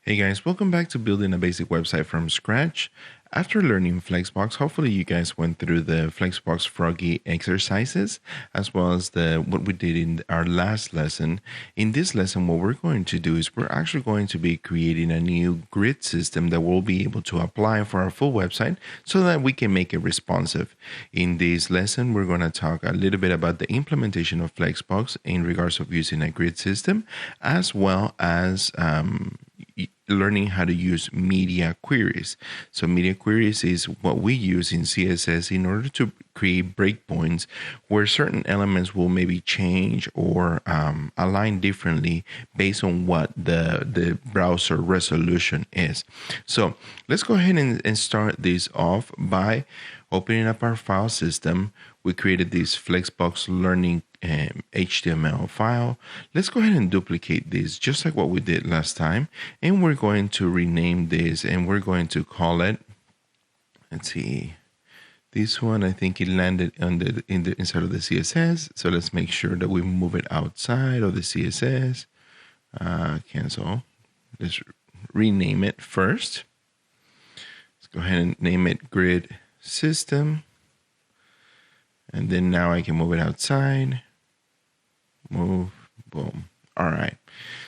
Hey guys, welcome back to building a basic website from scratch. After learning Flexbox, hopefully you guys went through the Flexbox Froggy exercises as well as what we did in our last lesson. In this lesson, what we're going to do is we're actually going to be creating a new grid system that we'll be able to apply for our full website so that we can make it responsive. In this lesson, we're going to talk a little bit about the implementation of Flexbox in regards of using a grid system, as well as learning how to use media queries. So media queries is what we use in CSS in order to create breakpoints where certain elements will maybe change or align differently based on what the browser resolution is. So let's go ahead and start this off by opening up our file system. We created this Flexbox learning HTML file. Let's go ahead and duplicate this just like what we did last time, and we're going to rename this and we're going to call it, let's see, this one, I think it landed inside of the CSS, so let's make sure that we move it outside of the CSS. Cancel. Let's rename it first. Let's go ahead and name it grid system, and then now I can move it outside. Move, boom. All right,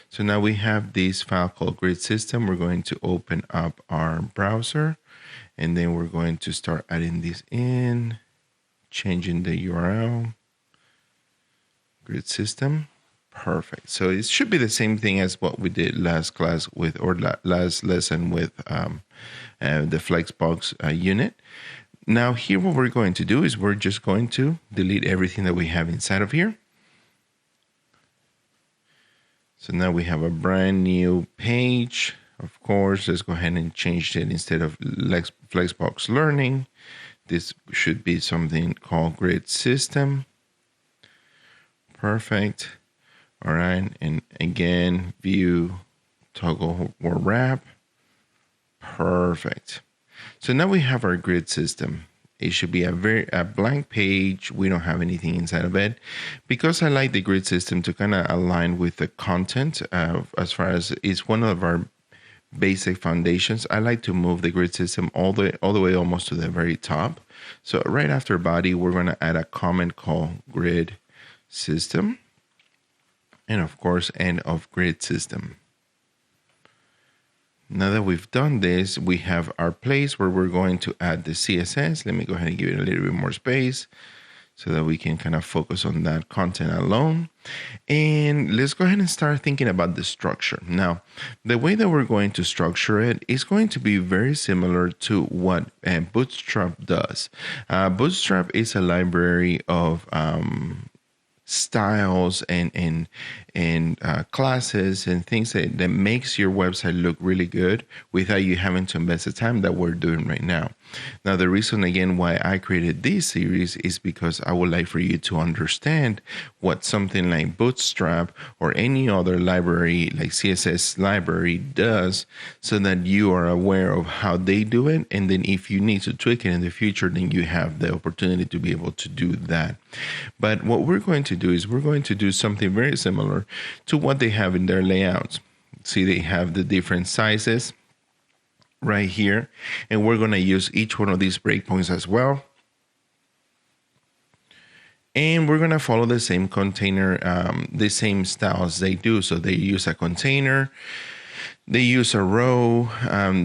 so now we have this file called grid system. We're going to open up our browser, and then we're going to start adding this in, changing the URL, grid system. Perfect. So it should be the same thing as what we did last class with, or last lesson with the Flexbox unit. Now here what we're going to do is we're just going to delete everything that we have inside of here. So now we have a brand new page. Of course, let's go ahead and change it. Instead of Flexbox Learning, this should be something called Grid System. Perfect. All right, and again, view, toggle, or wrap. Perfect. So now we have our grid system. It should be a blank page. We don't have anything inside of it. Because I like the grid system to kind of align with the content, as far as it's one of our basic foundations, I like to move the grid system all the way almost to the very top. So right after body, we're going to add a comment called grid system. And of course, end of grid system. Now that we've done this, we have our place where we're going to add the CSS. Let me go ahead and give it a little bit more space so that we can kind of focus on that content alone. And let's go ahead and start thinking about the structure. Now, the way that we're going to structure it is going to be very similar to what Bootstrap does. Bootstrap is a library of styles and classes and things that makes your website look really good without you having to invest the time that we're doing right now. Now, the reason again why I created this series is because I would like for you to understand what something like Bootstrap or any other library like CSS library does, so that you are aware of how they do it, and then if you need to tweak it in the future, then you have the opportunity to be able to do that. But what we're going to do is we're going to do something very similar to what they have in their layouts. See, they have the different sizes right here, and we're going to use each one of these breakpoints as well. And we're going to follow the same container, the same styles they do. So they use a container, they use a row,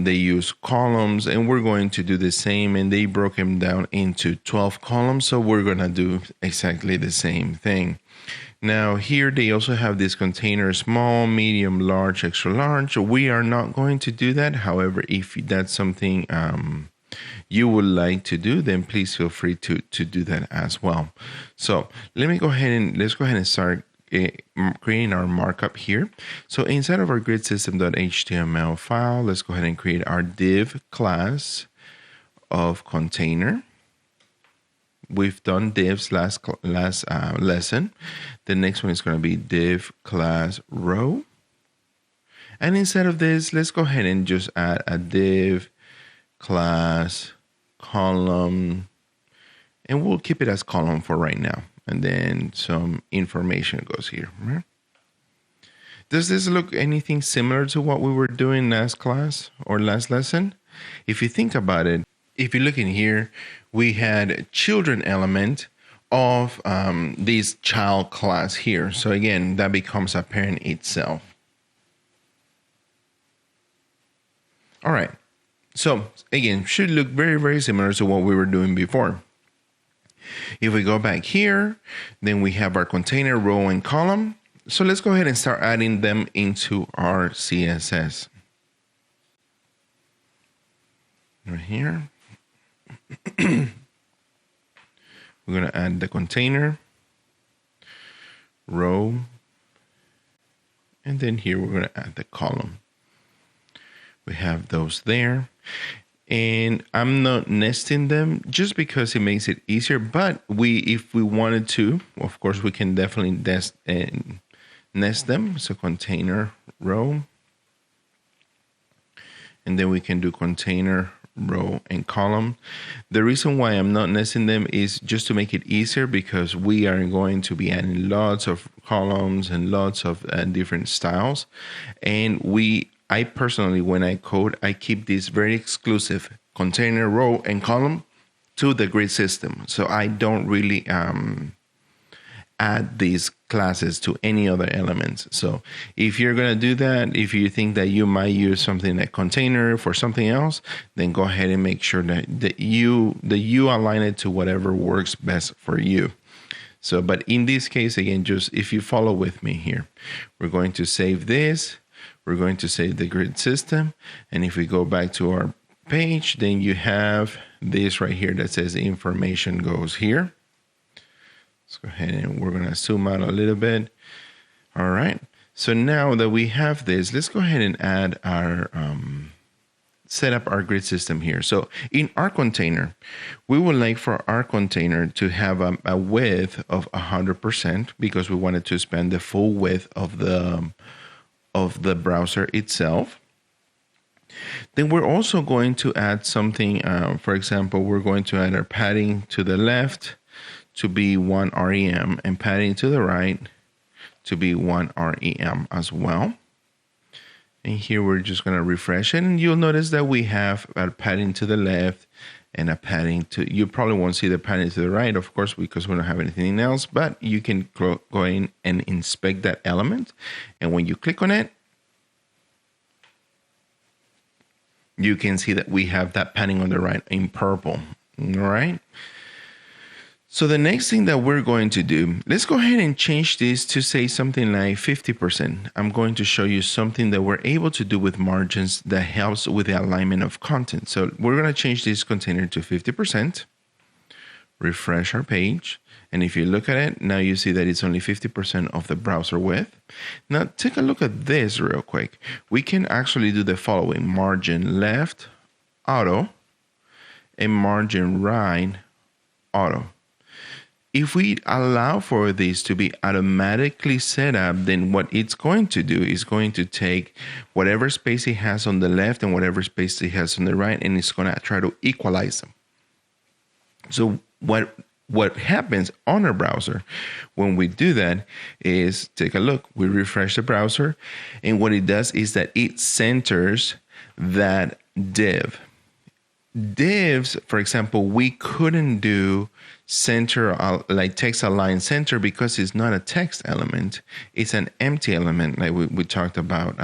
they use columns, and we're going to do the same. And they broke them down into 12 columns. So we're going to do exactly the same thing. Now here they also have this container, small, medium, large, extra large. We are not going to do that. However, if that's something you would like to do, then please feel free to do that as well. So let's go ahead and start creating our markup here. So inside of our grid system.html file, let's go ahead and create our div class of container. We've done divs last lesson. The next one is going to be div class row. And instead of this, let's go ahead and just add a div class column, and we'll keep it as column for right now. And then some information goes here. Does this look anything similar to what we were doing last class or last lesson? If you think about it, if you look in here, we had children element of this child class here. So again, that becomes a parent itself. All right. So again, should look very, very similar to what we were doing before. If we go back here, then we have our container, row, and column. So let's go ahead and start adding them into our CSS. Right here. We're going to add the container, row, and then here we're going to add the column. We have those there. And I'm not nesting them just because it makes it easier. But if we wanted to, of course, we can definitely nest them. So container, row. And then we can do container, row, and column. The reason why I'm not nesting them is just to make it easier, because we are going to be adding lots of columns and lots of different styles. And I personally, when I code, I keep this very exclusive container, row, and column to the grid system. So I don't really add these classes to any other elements. So if you're going to do that, if you think that you might use something like container for something else, then go ahead and make sure that you align it to whatever works best for you. So, but in this case, again, just if you follow with me here, we're going to save this. We're going to save the grid system. And if we go back to our page, then you have this right here that says information goes here. Let's go ahead and we're going to zoom out a little bit. All right. So now that we have this, let's go ahead and add our, set up our grid system here. So in our container, we would like for our container to have a width of 100% because we wanted to span the full width of the browser itself. Then we're also going to add something, for example, we're going to add our padding to the left to be 1 rem and padding to the right to be 1 rem as well. And here we're just going to refresh it, and you'll notice that we have a padding to the left and a padding to, you probably won't see the padding to the right, of course, because we don't have anything else, but you can go in and inspect that element. And when you click on it, you can see that we have that padding on the right in purple. All right. So the next thing that we're going to do, let's go ahead and change this to say something like 50%. I'm going to show you something that we're able to do with margins that helps with the alignment of content. So we're going to change this container to 50%, refresh our page. And if you look at it, now you see that it's only 50% of the browser width. Now take a look at this real quick. We can actually do the following: margin left, auto, and margin right, auto. If we allow for this to be automatically set up, then what it's going to do is going to take whatever space it has on the left and whatever space it has on the right, and it's going to try to equalize them. So what happens on our browser when we do that is, take a look, we refresh the browser, and what it does is that it centers that div. Divs, for example, we couldn't do center, like text align center, because it's not a text element. It's an empty element, like we talked about,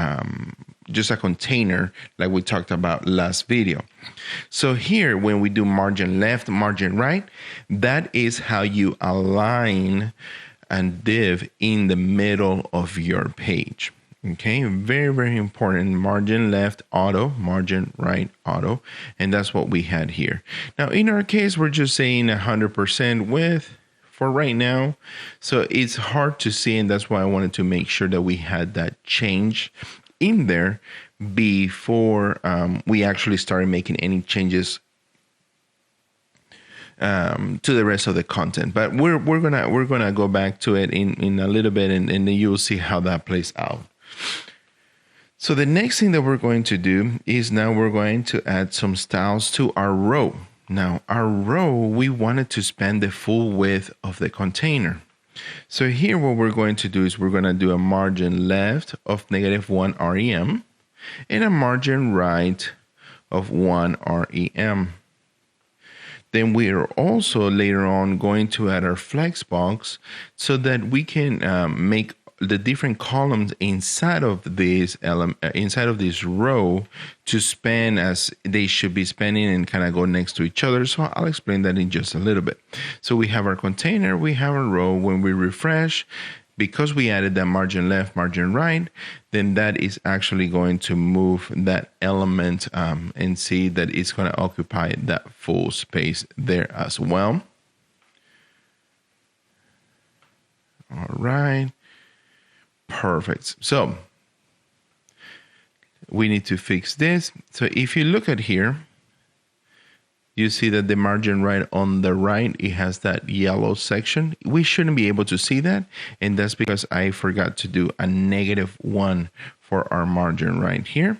just a container, like we talked about last video. So here, when we do margin left, margin right, that is how you align a div in the middle of your page. Okay, very, very important. Margin left, auto, margin right, auto. And that's what we had here. Now, in our case, we're just saying 100% width for right now. So it's hard to see, and that's why I wanted to make sure that we had that change in there before we actually started making any changes to the rest of the content. But we're gonna go back to it in a little bit, and then you'll see how that plays out. So the next thing that we're going to do is now we're going to add some styles to our row. Now our row, we wanted to span the full width of the container. So here what we're going to do is we're going to do a margin left of -1 rem and a margin right of 1 rem. Then we are also later on going to add our flexbox so that we can make the different columns inside of this inside of this row to span as they should be spanning and kind of go next to each other. So I'll explain that in just a little bit. So we have our container, we have a row. When we refresh, because we added that margin left, margin right, then that is actually going to move that element and see that it's going to occupy that full space there as well. All right. Perfect. So we need to fix this. So if you look at here, you see that the margin right on the right, it has that yellow section. We shouldn't be able to see that. And that's because I forgot to do a -1 for our margin right here.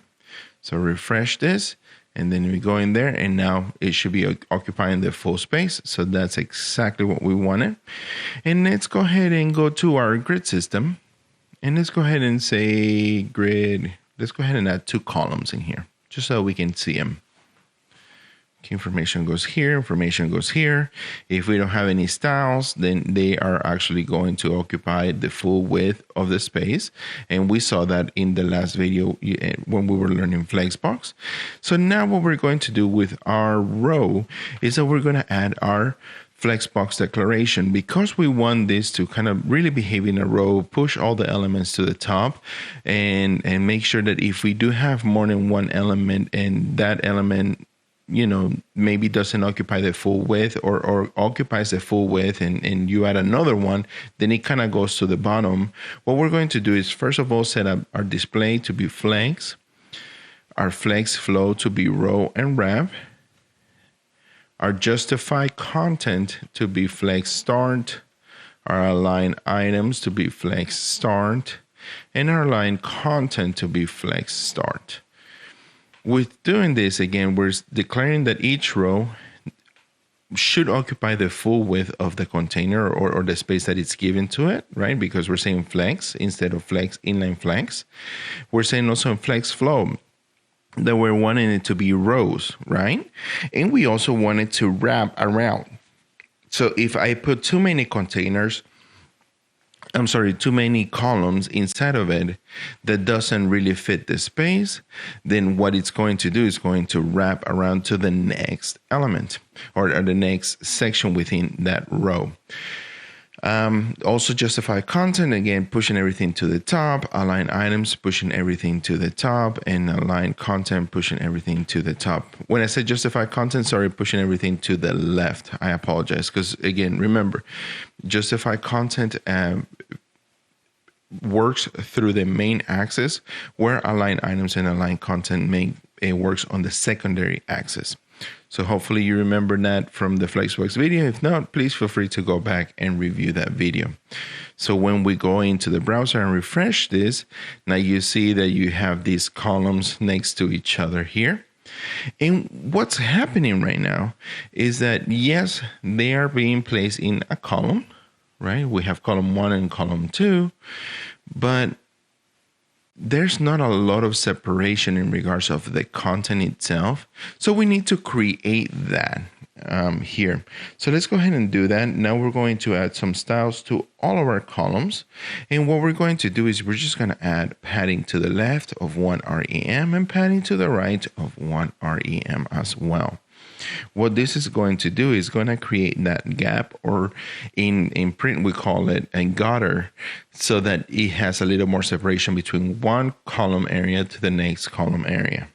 So refresh this. And then we go in there and now it should be occupying the full space. So that's exactly what we wanted. And let's go ahead and go to our grid system. And let's go ahead and say grid. Let's go ahead and add 2 columns in here just so we can see them. Okay, information goes here, information goes here. If we don't have any styles, then they are actually going to occupy the full width of the space. And we saw that in the last video when we were learning Flexbox. So now what we're going to do with our row is that we're going to add our Flexbox Declaration. Because we want this to kind of really behave in a row, push all the elements to the top, and make sure that if we do have more than one element and that element, you know, maybe doesn't occupy the full width or occupies the full width and you add another one, then it kind of goes to the bottom. What we're going to do is first of all set up our display to be flex, our flex flow to be row and wrap, our justify content to be flex start, our align items to be flex start, and our align content to be flex start. With doing this, again, we're declaring that each row should occupy the full width of the container or the space that it's given to it, right? Because we're saying flex instead of flex, inline flex. We're saying also in flex flow that we're wanting it to be rows, right? And we also want it to wrap around. So if I put too many too many columns inside of it that doesn't really fit the space, then what it's going to do is going to wrap around to the next element or the next section within that row. Also justify content, again, pushing everything to the top, align items, pushing everything to the top, and align content, pushing everything to the top. When I said justify content, sorry, pushing everything to the left. I apologize, because again, remember, justify content works through the main axis, where align items and align content works on the secondary axis. So hopefully you remember that from the Flexbox video. If not, please feel free to go back and review that video. So when we go into the browser and refresh this, now you see that you have these columns next to each other here. And what's happening right now is that, yes, they are being placed in a column, right? We have column 1 and column 2, but there's not a lot of separation in regards of the content itself. So we need to create that here. So let's go ahead and do that. Now we're going to add some styles to all of our columns. And what we're going to do is we're just going to add padding to the left of 1 rem and padding to the right of 1 rem as well. What this is going to do is going to create that gap, or in print we call it a gutter, so that it has a little more separation between one column area to the next column area.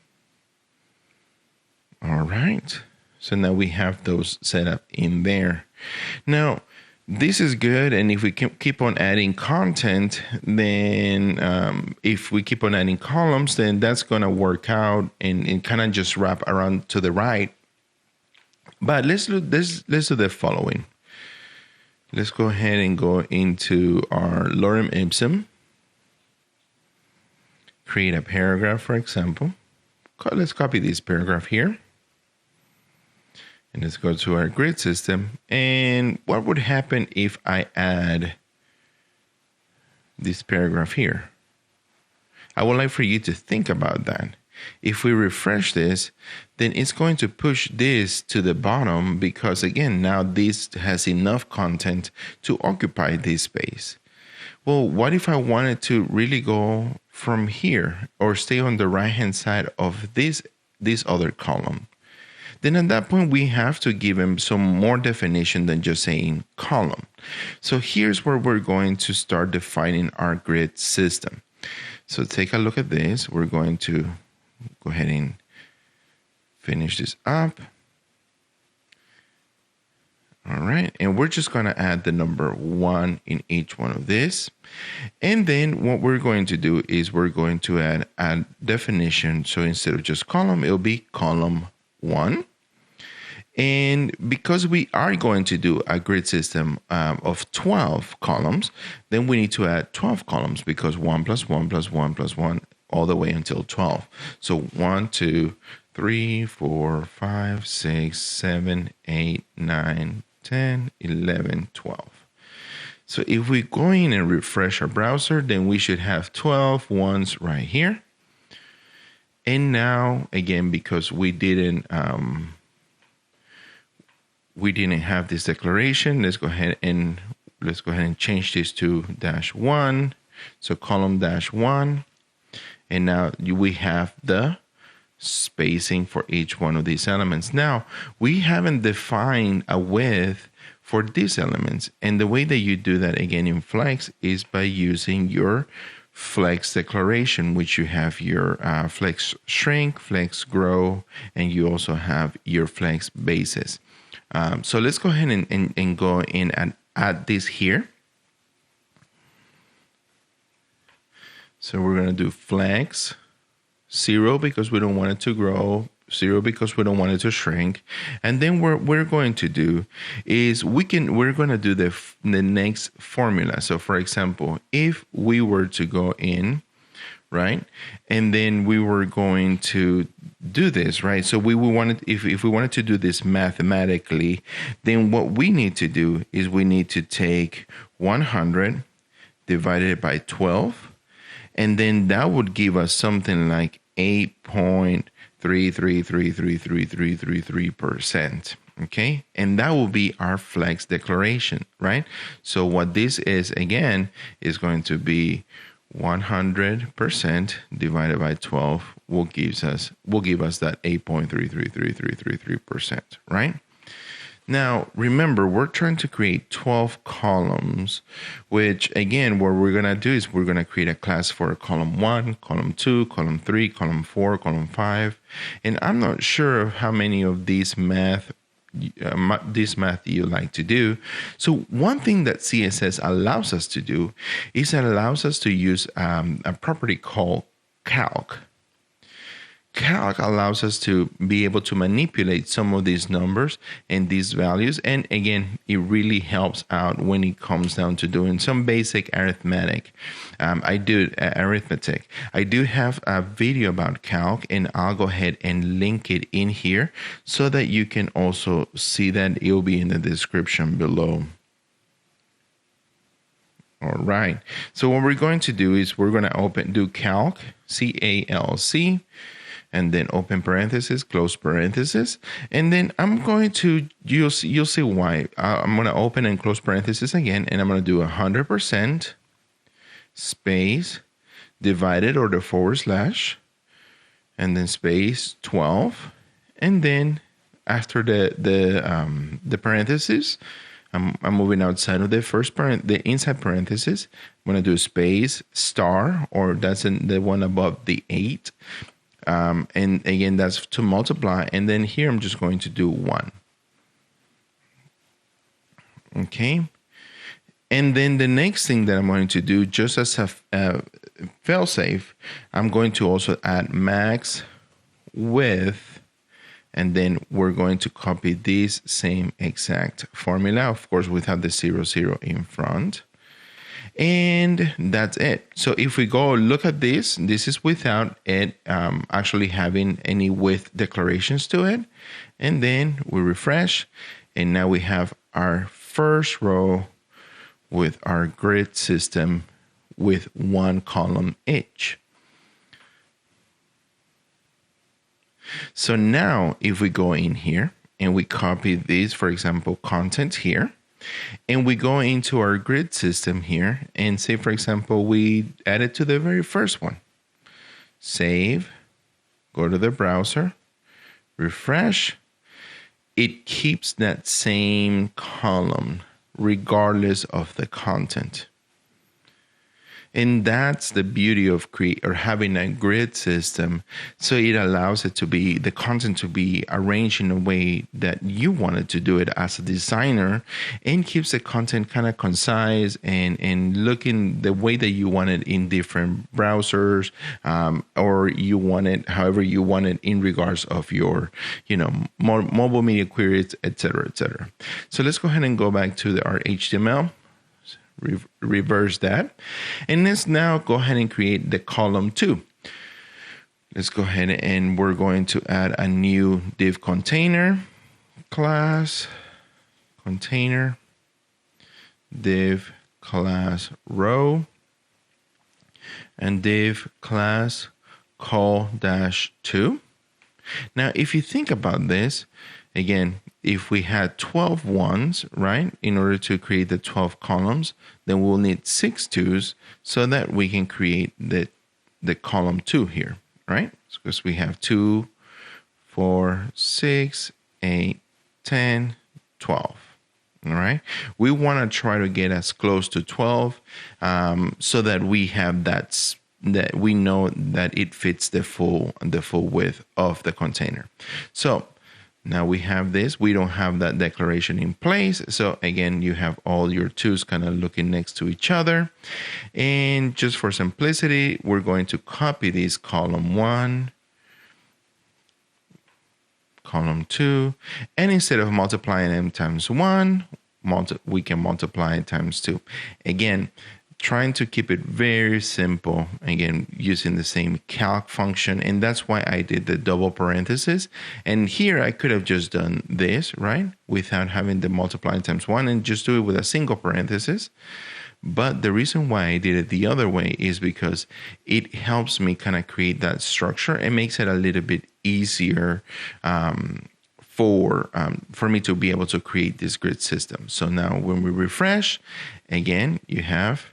All right, so now we have those set up in there. Now this is good, and if we keep on adding content, then if we keep on adding columns, then that's going to work out and kind of just wrap around to the right. But let's do the following. Let's go ahead and go into our Lorem Ipsum. Create a paragraph, for example. Let's copy this paragraph here. And let's go to our grid system. And what would happen if I add this paragraph here. I would like for you to think about that. If we refresh this, then it's going to push this to the bottom because, again, now this has enough content to occupy this space. Well, what if I wanted to really go from here or stay on the right-hand side of this other column? Then at that point, we have to give them some more definition than just saying column. So here's where we're going to start defining our grid system. So take a look at this. We're going to go ahead and finish this up. All right, and we're just going to add the number 1 in each one of this. And then what we're going to do is we're going to add a definition. So instead of just column, it'll be column 1. And because we are going to do a grid system of 12 columns, then we need to add 12 columns because 1 plus 1 plus 1 plus 1 all the way until 12. So 1, 2, 3, 4, 5, 6, 7, 8, 9, 10, 11, 12. So if we go in and refresh our browser, then we should have 12 ones right here. And now, again, because we didn't have this declaration, let's go ahead and change this to -1. So column -1. And now we have the spacing for each one of these elements. Now, we haven't defined a width for these elements. And the way that you do that, again, in Flex is by using your Flex declaration, which you have your Flex shrink, Flex grow, and you also have your Flex basis. So let's go ahead and go in and add this here. So we're going to do Flex 0 because we don't want it to grow, 0 because we don't want it to shrink. And then what we're going to do is we're going to do the next formula. So for example, if we were to go in, right, and then we were going to do this, right? So we wanted, if we wanted to do this mathematically, then what we need to do is we need to take 100 divided by 12, and then that would give us something like 8.3333333%. Okay, and that will be our Flex declaration, right? So what this is, again, is going to be 100% divided by 12 will give us that 8.33333%, right? Now, remember, we're trying to create 12 columns, which, again, what we're going to do is we're going to create a class for column 1, column 2, column 3, column 4, column 5. And I'm not sure of how many of these math you like to do. So one thing that CSS allows us to do is it allows us to use a property called calc. Calc allows us to be able to manipulate some of these numbers and these values. And again, it really helps out when it comes down to doing some basic arithmetic. I do have a video about calc, and I'll go ahead and link it in here so that you can also see that. It will be in the description below. All right. So what we're going to do is we're going to do calc, C-A-L-C, and then open parenthesis, close parenthesis. And then I'm going to, you'll see why. I'm going to open and close parenthesis again, and I'm going to do 100% space divided, or the /, and then space 12. And then after the parenthesis, I'm moving outside of the the inside parenthesis. I'm going to do space star, or that's the one above the 8. And again, that's to multiply. And then here I'm just going to do 1. Okay. And then the next thing that I'm going to do, just as a failsafe, I'm going to also add max width. And then we're going to copy this same exact formula, of course, without the 00 in front. And that's it. So if we go look at this is without it actually having any width declarations to it. And then we refresh, and now we have our first row with our grid system with one column each. So now if we go in here and we copy this, for example, content here, and we go into our grid system here and say, for example, we add it to the very first one. Save, go to the browser, refresh. It keeps that same column regardless of the content. And that's the beauty of having a grid system. So it allows it to be, the content to be arranged in a way that you wanted to do it as a designer, and keeps the content kind of concise and looking the way that you want it in different browsers, or you want it however you want it in regards of your, mobile media queries, etc., etc. So let's go ahead and go back to our HTML. Reverse that, and let's now go ahead and create the column 2. Let's go ahead and we're going to add a new div container class, container div class row, and div class call-2. Now if you think about this, again, if we had 12 ones, right, in order to create the 12 columns, then we'll need 6 twos so that we can create the column 2 here, right? Because we have 2, 4, 6, 8, 10, 12. All right. We want to try to get as close to 12 so that we have that we know that it fits the full width of the container. So now we have this. We don't have that declaration in place. So again, you have all your twos kind of looking next to each other. And just for simplicity, we're going to copy this column 1, column 2, and instead of multiplying them times 1, we can multiply it times 2. Again, trying to keep it very simple, again, using the same calc function. And that's why I did the double parenthesis. And here I could have just done this, right, without having the multiply times 1 and just do it with a single parenthesis. But the reason why I did it the other way is because it helps me kind of create that structure and makes it a little bit easier for me to be able to create this grid system. So now when we refresh, again, you have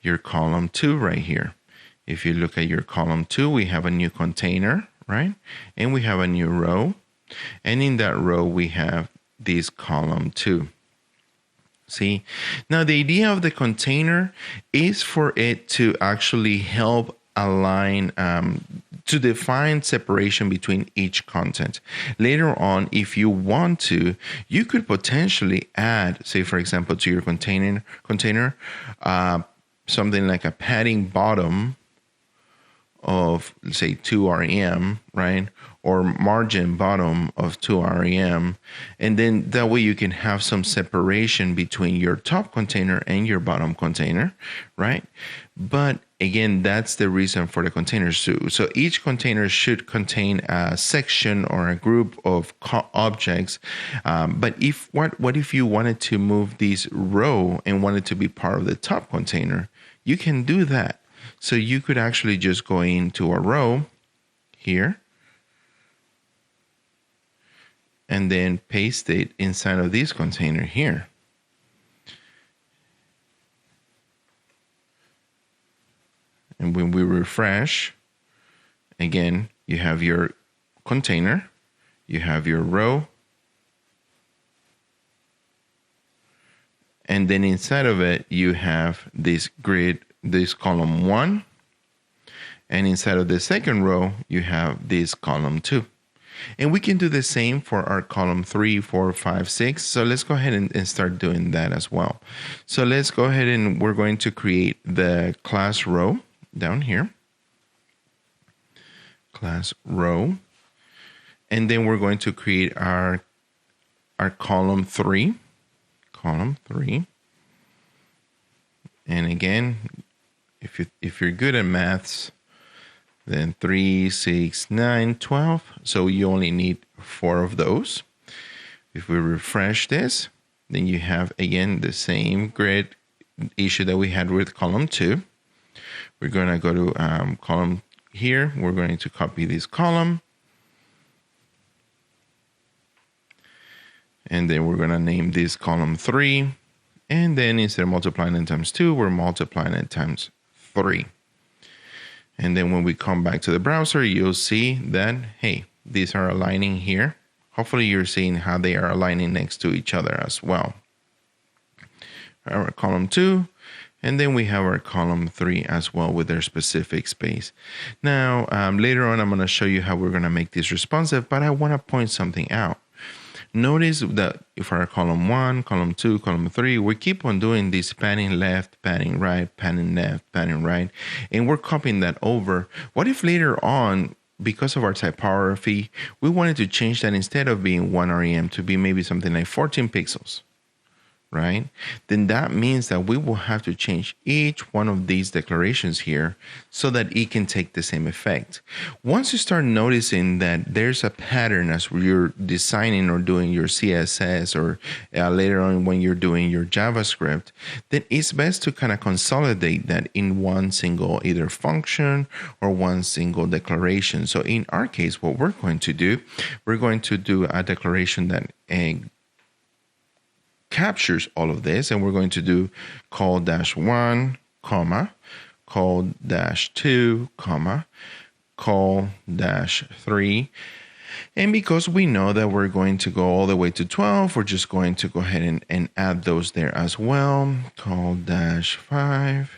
your column 2 right here. If you look at your column 2, we have a new container, right? And we have a new row. And in that row, we have this column 2. See? Now, the idea of the container is for it to actually help align, to define separation between each content. Later on, if you want to, you could potentially add, say, for example, to your container, something like a padding bottom of, say, 2 rem, right? Or margin bottom of 2 rem. And then that way you can have some separation between your top container and your bottom container, right? But again, that's the reason for the containers too. So each container should contain a section or a group of objects. But what if you wanted to move this row and wanted to be part of the top container? You can do that. So you could actually just go into a row here and then paste it inside of this container here. And when we refresh, again, you have your container, you have your row, and then inside of it, you have this grid, this column 1, and inside of the second row, you have this column 2. And we can do the same for our column 3, 4, 5, 6. So let's go ahead and start doing that as well. So let's go ahead and we're going to create the class row down here. Class row. And then we're going to create our column 3. Column 3. And again, if you're good at maths, then 3, 6, 9, 12. So you only need 4 of those. If we refresh this, then you have, again, the same grid issue that we had with column 2. We're going to go to column here. We're going to copy this column. And then we're going to name this column 3. And then instead of multiplying it times 2, we're multiplying it times 3. And then when we come back to the browser, you'll see that, hey, these are aligning here. Hopefully you're seeing how they are aligning next to each other as well. Our column 2, and then we have our column 3 as well with their specific space. Now, later on, I'm going to show you how we're going to make this responsive, but I want to point something out. Notice that if our column 1, column 2, column 3, we keep on doing this panning left, panning right, panning left, panning right, and we're copying that over. What if later on, because of our typography, we wanted to change that instead of being 1 rem to be maybe something like 14 pixels? Right? Then that means that we will have to change each one of these declarations here so that it can take the same effect. Once you start noticing that there's a pattern as you're designing or doing your CSS or later on when you're doing your JavaScript, then it's best to kind of consolidate that in one single either function or one single declaration. So in our case, what we're going to do a declaration that captures all of this, and we're going to do call -1, comma, call -2, comma, call -3. And because we know that we're going to go all the way to 12, we're just going to go ahead and add those there as well. Call -5,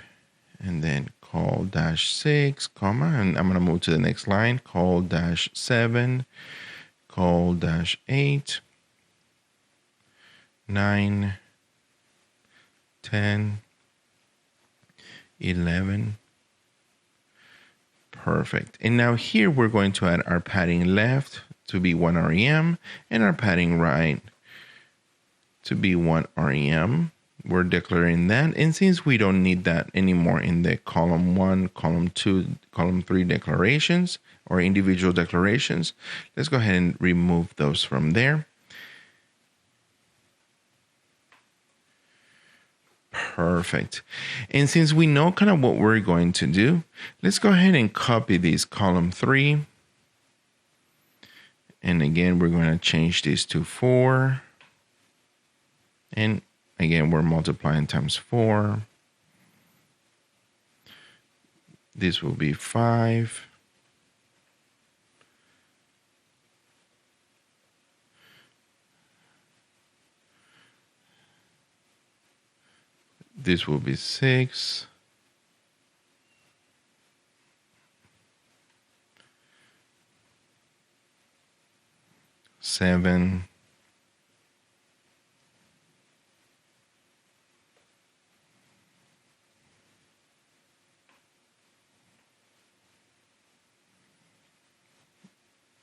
and then call -6, comma, and I'm going to move to the next line. Call -7, call -8. 9, 10, 11. Perfect. And now here we're going to add our padding left to be 1 rem and our padding right to be 1 rem. We're declaring that. And since we don't need that anymore in the column 1, column 2, column 3 declarations or individual declarations, let's go ahead and remove those from there. Perfect. And since we know kind of what we're going to do, let's go ahead and copy this column 3. And again, we're going to change this to 4. And again, we're multiplying times 4. This will be 5. This will be 6. 7.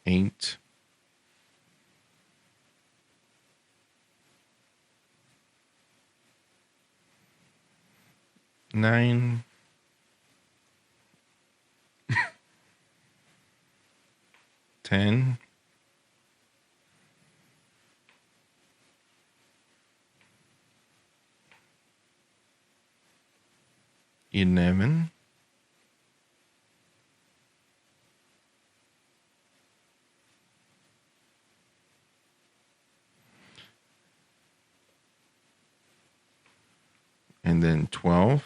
8. 9. 10. 11. 12.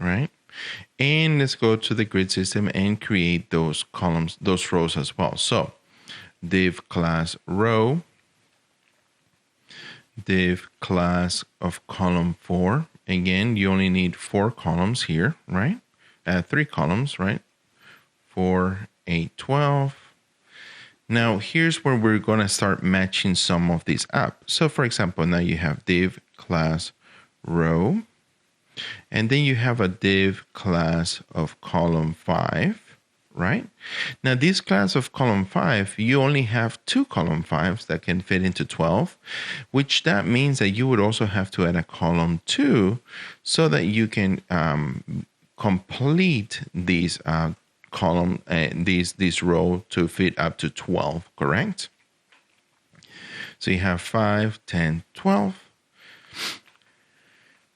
Right? And let's go to the grid system and create those columns, those rows as well. So div class row, div class of column 4. Again, you only need 4 columns here, right? 3 columns, right? 4, 8, 12. Now, here's where we're going to start matching some of these up. So, for example, now you have div class row, and then you have a div class of column 5, right? Now, this class of column 5, you only have 2 column 5s that can fit into 12, which that means that you would also have to add a column 2 so that you can complete these column this row to fit up to 12, correct? So you have 5, 10, 12.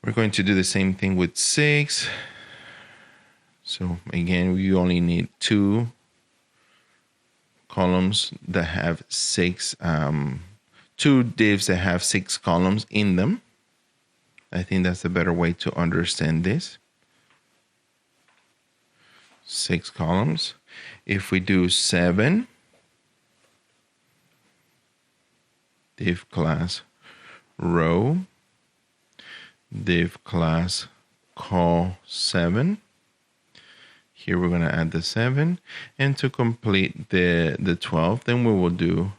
We're going to do the same thing with 6. So again, we only need 2 columns that have 6, 2 divs that have 6 columns in them. I think that's a better way to understand this. 6 columns. If we do 7, div class row, div class call 7. Here we're going to add the 7, and to complete the 12, then we will do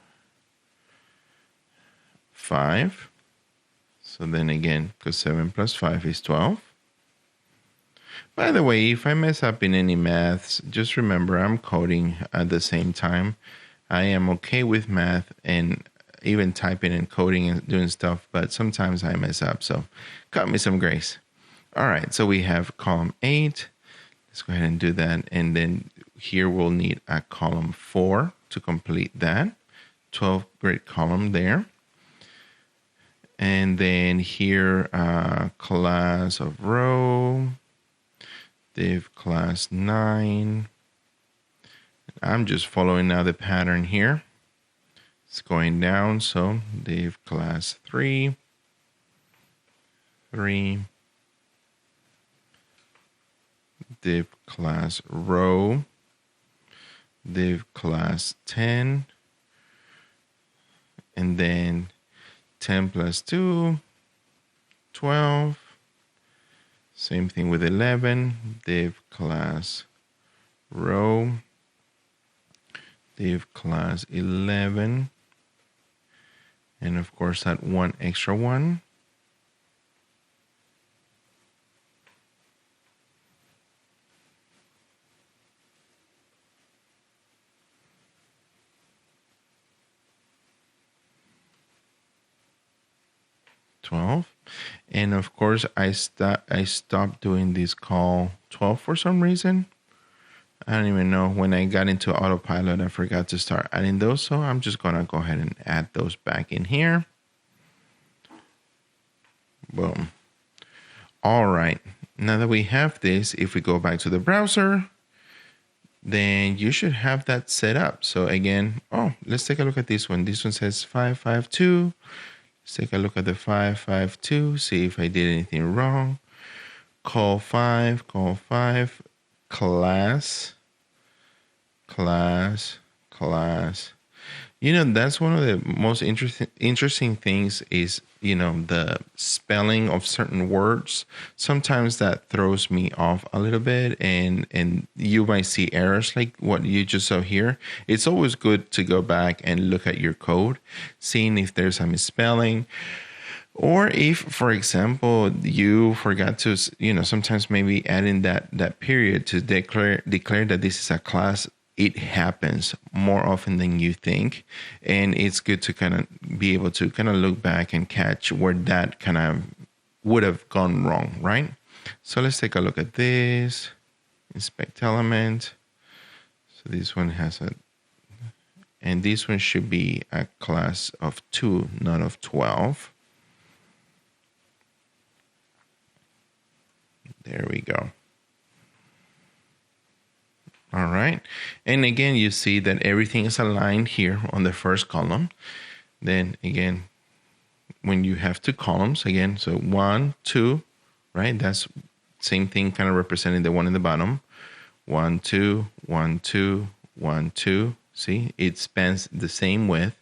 5. So then again, because 7 plus 5 is 12. By the way, if I mess up in any maths, just remember I'm coding at the same time. I am okay with math and even typing and coding and doing stuff, but sometimes I mess up. So cut me some grace. All right, so we have column 8. Let's go ahead and do that. And then here we'll need a column 4 to complete that. 12 grid column there. And then here, class of row, div class 9. I'm just following now the pattern here. It's going down, so div class 3, 3. Div class row, div class 10, and then 10 plus 2, 12. Same thing with 11, div class row, div class 11, and of course that one extra one. And of course I stopped doing this call 12 for some reason. I don't even know. When I got into autopilot, I forgot to start adding those, so I'm just gonna go ahead and add those back in here. Boom. All right, now that we have this, if we go back to the browser, then you should have that set up. So again, let's take a look at this one. This one says 552. Let's take a look at the 552, see if I did anything wrong. Call 5, class. You know, that's one of the most interesting things is, you know, the spelling of certain words. Sometimes that throws me off a little bit, and you might see errors like what you just saw here. It's always good to go back and look at your code, seeing if there's a misspelling. Or if, for example, you forgot to, you know, sometimes maybe adding that period to declare that this is a class. It happens more often than you think. And it's good to kind of be able to kind of look back and catch where that kind of would have gone wrong, right? So let's take a look at this. Inspect element. So this one has and this one should be a class of 2, not of 12. There we go. All right. And again, you see that everything is aligned here on the first column. Then again, when you have 2 columns, again, so 1, 2, right? That's same thing kind of representing the one in the bottom. 1, 2, 1, 2, 1, 2. See, it spans the same width.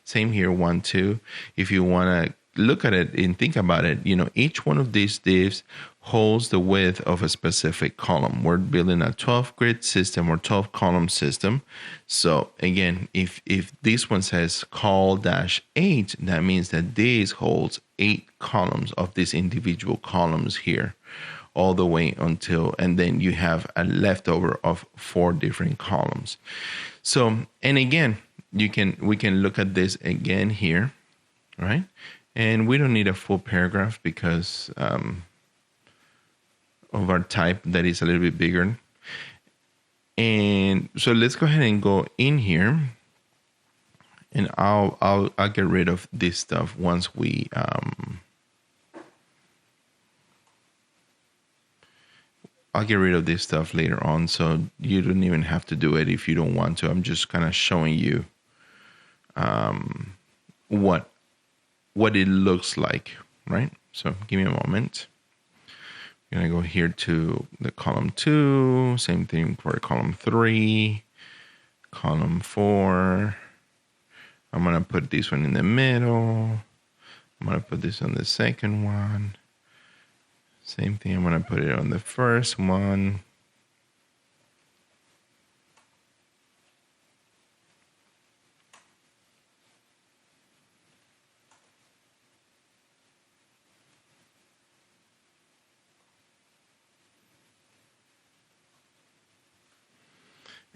Same here, 1, 2. If you want to look at it and think about it, you know, each one of these divs holds the width of a specific column. We're building a 12 grid system or 12 column system. So again, if this one says call-8, that means that this holds 8 columns of these individual columns here, all the way until, and then you have a leftover of 4 different columns. So, and again, we can look at this again here, right? And we don't need a full paragraph because of our type that is a little bit bigger. And so let's go ahead and go in here, and I'll get rid of this stuff once we I'll get rid of this stuff later on, so you don't even have to do it if you don't want to. I'm just kind of showing you what it looks like, right? So give me a moment. I'm gonna go here to the column 2. Same thing for column 3, column 4. I'm gonna put this one in the middle. I'm gonna put this on the second one. Same thing, I'm gonna put it on the first one.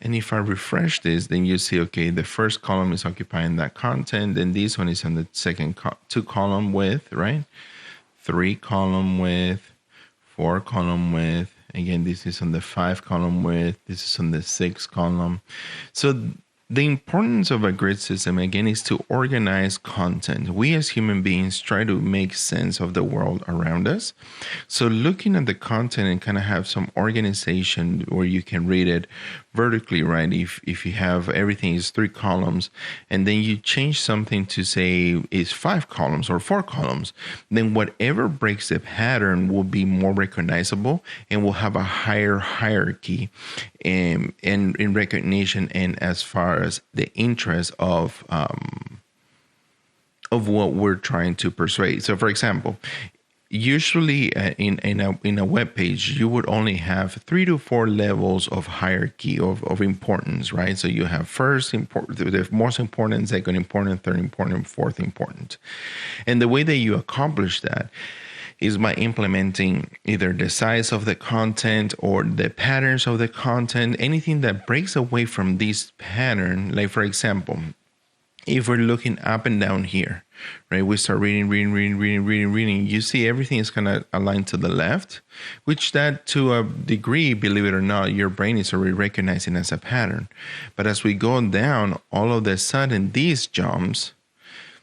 And if I refresh this, then you see, okay, the first column is occupying that content, and this one is on the second 2 column width, right? 3 column width, 4 column width. Again, this is on the 5 column width. This is on the 6 column. So the importance of a grid system, again, is to organize content. We as human beings try to make sense of the world around us. So looking at the content and kind of have some organization where you can read it vertically, right? If you have everything is 3 columns and then you change something to say is 5 columns or 4 columns, then whatever breaks the pattern will be more recognizable and will have a higher hierarchy and in recognition and as far as the interest of what we're trying to persuade. So, for example, usually in a web page, you would only have 3 to 4 levels of hierarchy of importance, right? So you have first important, the most important, second important, third important, fourth important, and the way that you accomplish that is by implementing either the size of the content or the patterns of the content, anything that breaks away from this pattern. Like, for example, if we're looking up and down here, right, we start reading, you see everything is kind of aligned to the left, which that to a degree, believe it or not, your brain is already recognizing as a pattern. But as we go down, all of a sudden, these jumps,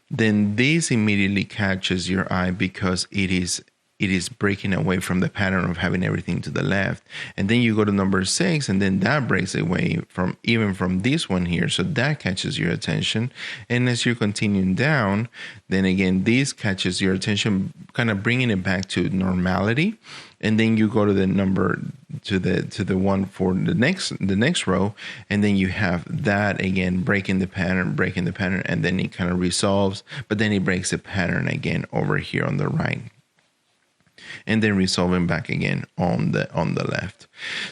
then this immediately catches your eye because it is breaking away from the pattern of having everything to the left. And then you go to number 6, and then that breaks away from this one here. So that catches your attention. And as you're continuing down, then again, this catches your attention, kind of bringing it back to normality. And then you go to the number to the one for the next row, and then you have that again breaking the pattern, and then it kind of resolves, but then it breaks the pattern again over here on the right, and then resolving back again on the left.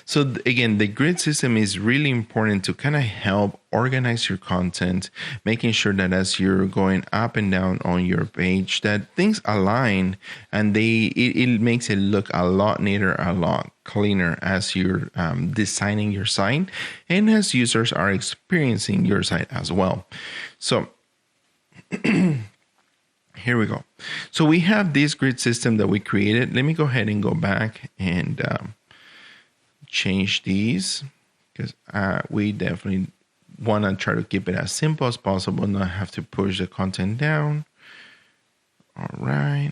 So again, the grid system is really important to kind of help organize your content, making sure that as you're going up and down on your page, that things align and it makes it look a lot neater, a lot cleaner as you're designing your site and as users are experiencing your site as well. So here we go. So we have this grid system that we created. Let me go ahead and go back and change these, because we definitely want to try to keep it as simple as possible, not have to push the content down. All right.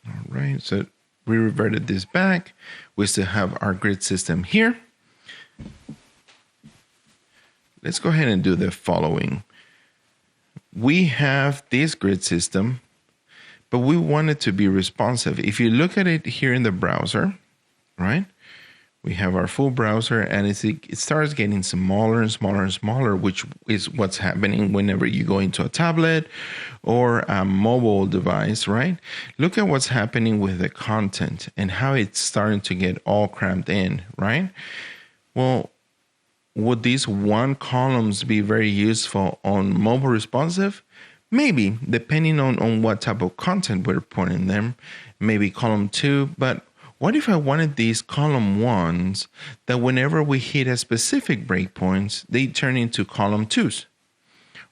All right, so we reverted this back. We still have our grid system here. Let's go ahead and do the following. We have this grid system, but we want it to be responsive. If you look at it here in the browser, right? We have our full browser, and it starts getting smaller and smaller and smaller, which is what's happening whenever you go into a tablet or a mobile device, right? Look at what's happening with the content and how it's starting to get all cramped in, right? Well, would these one columns be very useful on mobile responsive? Maybe, depending on what type of content we're putting them. Maybe column 2, but what if I wanted these column 1s that whenever we hit a specific breakpoints, they turn into column 2s,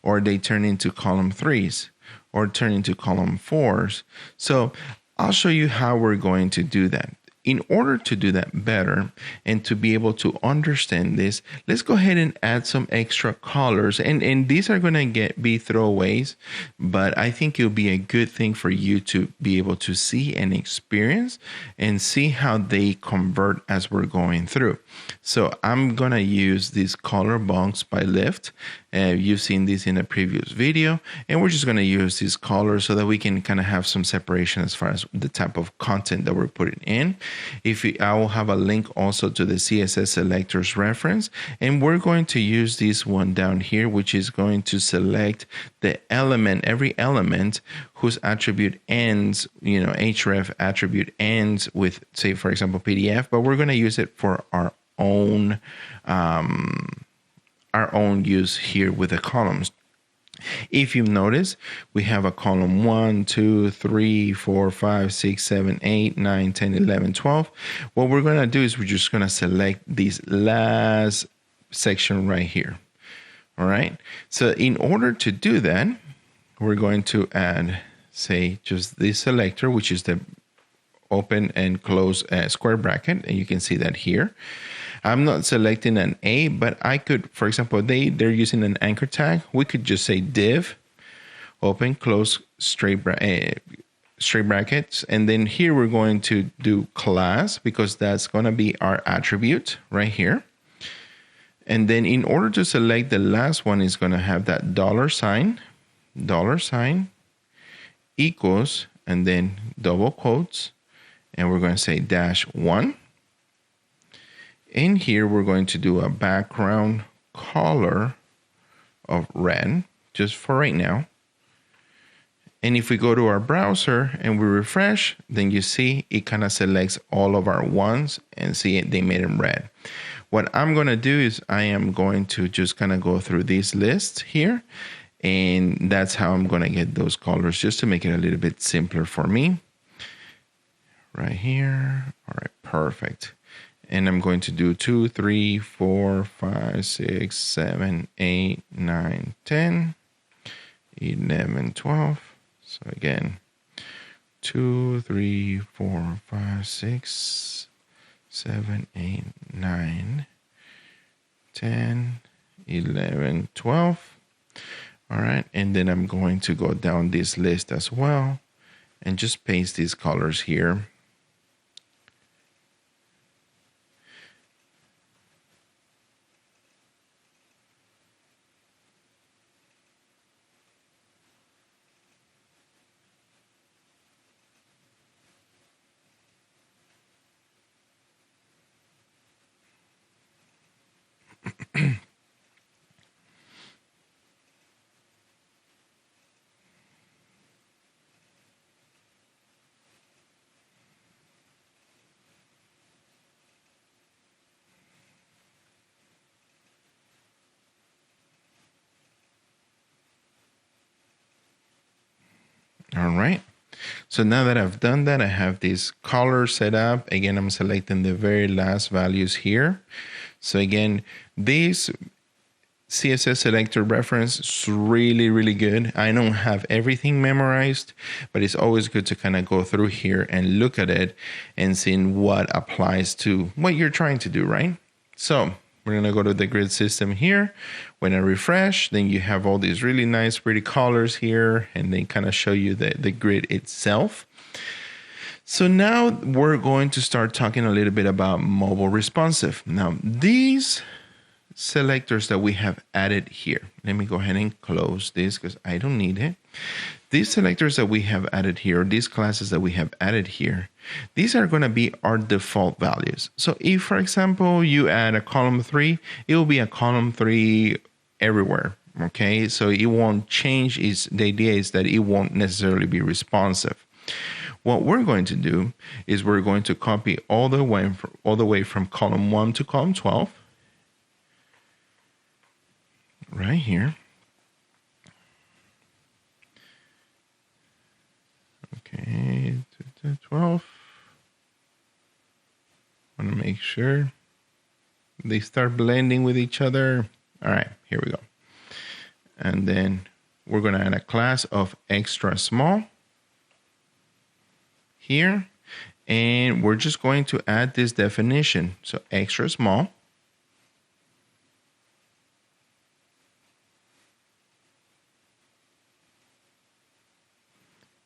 or they turn into column 3s, or turn into column 4s? So I'll show you how we're going to do that. in order to do that better and to be able to understand this, let's go ahead and add some extra colors. And these are going to be throwaways, but I think it'll be a good thing for you to be able to see and experience and see how they convert as we're going through. So I'm going to use these color bunks by Lyft. You've seen this in a previous video, and we're just going to use these colors so that we can kind of have some separation as far as the type of content that we're putting in. I will have a link also to the CSS Selectors reference, and we're going to use this one down here, which is going to select the element, every element whose attribute ends, href attribute ends with, say, for example, PDF, but we're going to use it for our own use here with the columns. If you notice, we have a column 1, 2, 3, 4, 5, 6, 7, 8, 9, 10, 11, 12. What we're going to do is we're just going to select this last section right here. All right. So in order to do that, we're going to add, say, just this selector, which is the open and close square bracket. And you can see that here. I'm not selecting an A, but I could, for example, they're using an anchor tag. We could just say div, open, close, straight brackets. And then here we're going to do class because that's going to be our attribute right here. And then in order to select the last one is going to have that $sign equals, and then double quotes. And we're going to say -1. In here, we're going to do a background color of red, just for right now. And if we go to our browser and we refresh, then you see it kind of selects all of our ones and see it, they made them red. What I'm going to do is I am going to just kind of go through this list here. And that's how I'm going to get those colors, just to make it a little bit simpler for me. Right here. All right, perfect. And I'm going to do 2, 3, 4, 5, 6, 7, 8, 9, 10, 11, 12. So again, 2, 3, 4, 5, 6, 7, 8, 9, 10, 11, 12. All right. And then I'm going to go down this list as well and just paste these colors here. All right. So now that I've done that, I have this color set up. Again, I'm selecting the very last values here. So again, this CSS Selector reference is really, really good. I don't have everything memorized, but it's always good to kind of go through here and look at it and seeing what applies to what you're trying to do, right? So we're going to go to the grid system here. When I refresh, then you have all these really nice, pretty colors here, and they kind of show you the grid itself. So now we're going to start talking a little bit about mobile responsive. Now, these selectors that we have added here, let me go ahead and close this because I don't need it. These selectors that we have added here, these classes that we have added here, these are going to be our default values. So if, for example, you add a column 3, it will be a column 3 everywhere. Okay, so it won't change. The idea is that it won't necessarily be responsive. What we're going to do is we're going to copy all the way from column 1 to column 12. Right here. Okay, 12. I want to make sure they start blending with each other. All right, here we go. And then we're going to add a class of extra small here. And we're just going to add this definition. So extra small.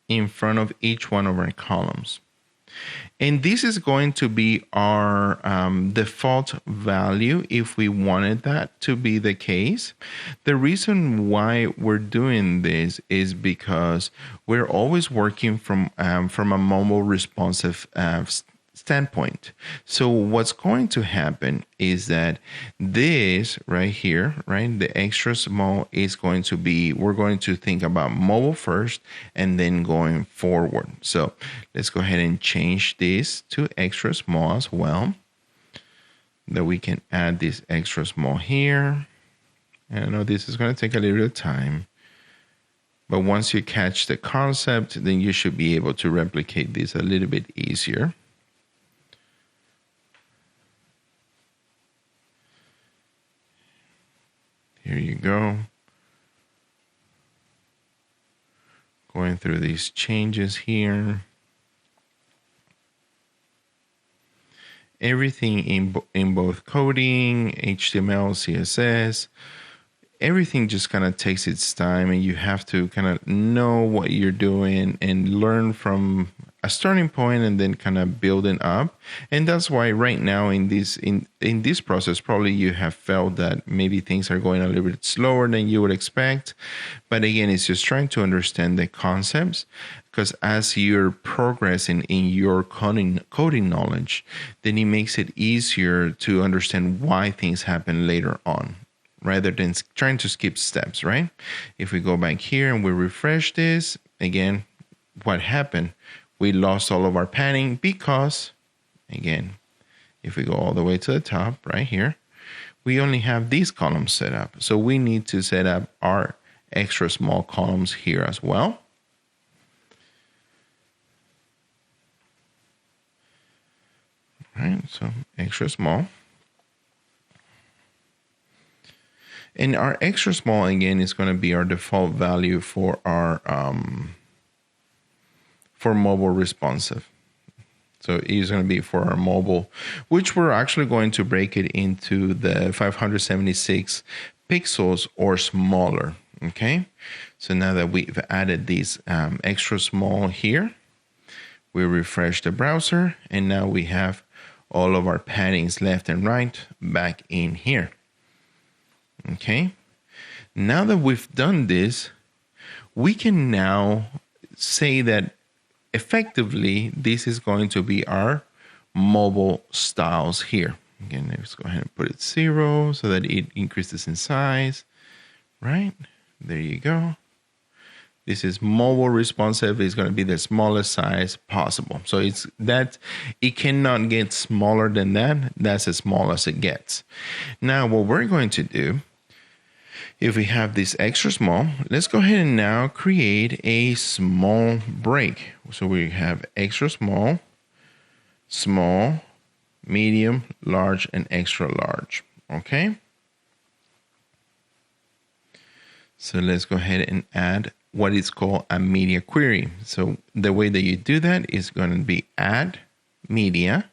In front of each one of our columns. And this is going to be our default value if we wanted that to be the case. The reason why we're doing this is because we're always working from a mobile responsive standpoint. So what's going to happen is that this right here, right, the extra small is going to be, we're going to think about mobile first and then going forward. So let's go ahead and change this to extra small as well. That we can add this extra small here. And I know this is going to take a little bit of time, but once you catch the concept, then you should be able to replicate this a little bit easier. Here you go. Going through these changes here. Everything in both coding, HTML, CSS, everything just kind of takes its time, and you have to kind of know what you're doing and learn from a starting point and then kind of building up. And that's why right now in this process, probably you have felt that maybe things are going a little bit slower than you would expect. But again, it's just trying to understand the concepts, because as you're progressing in your coding knowledge, then it makes it easier to understand why things happen later on, rather than trying to skip steps, right? If we go back here and we refresh this, again, what happened? We lost all of our padding because, again, if we go all the way to the top right here, we only have these columns set up. So we need to set up our extra small columns here as well. All right, so extra small. And our extra small, again, is going to be our default value for our for mobile responsive. So it is going to be for our mobile, which we're actually going to break it into the 576 pixels or smaller. Okay. So now that we've added these extra small here, we refresh the browser, and now we have all of our paddings left and right back in here. Okay. Now that we've done this, we can now say that effectively this is going to be our mobile styles here. Again, let's go ahead and put it 0 so that it increases in size. Right? There you go. This is mobile responsive. It's going to be the smallest size possible. So it's that it cannot get smaller than that. That's as small as it gets. Now, what we're going to do, if we have this extra small, let's go ahead and now create a small break. So we have extra small, small, medium, large, and extra large. Okay. So let's go ahead and add what is called a media query. So the way that you do that is going to be add media.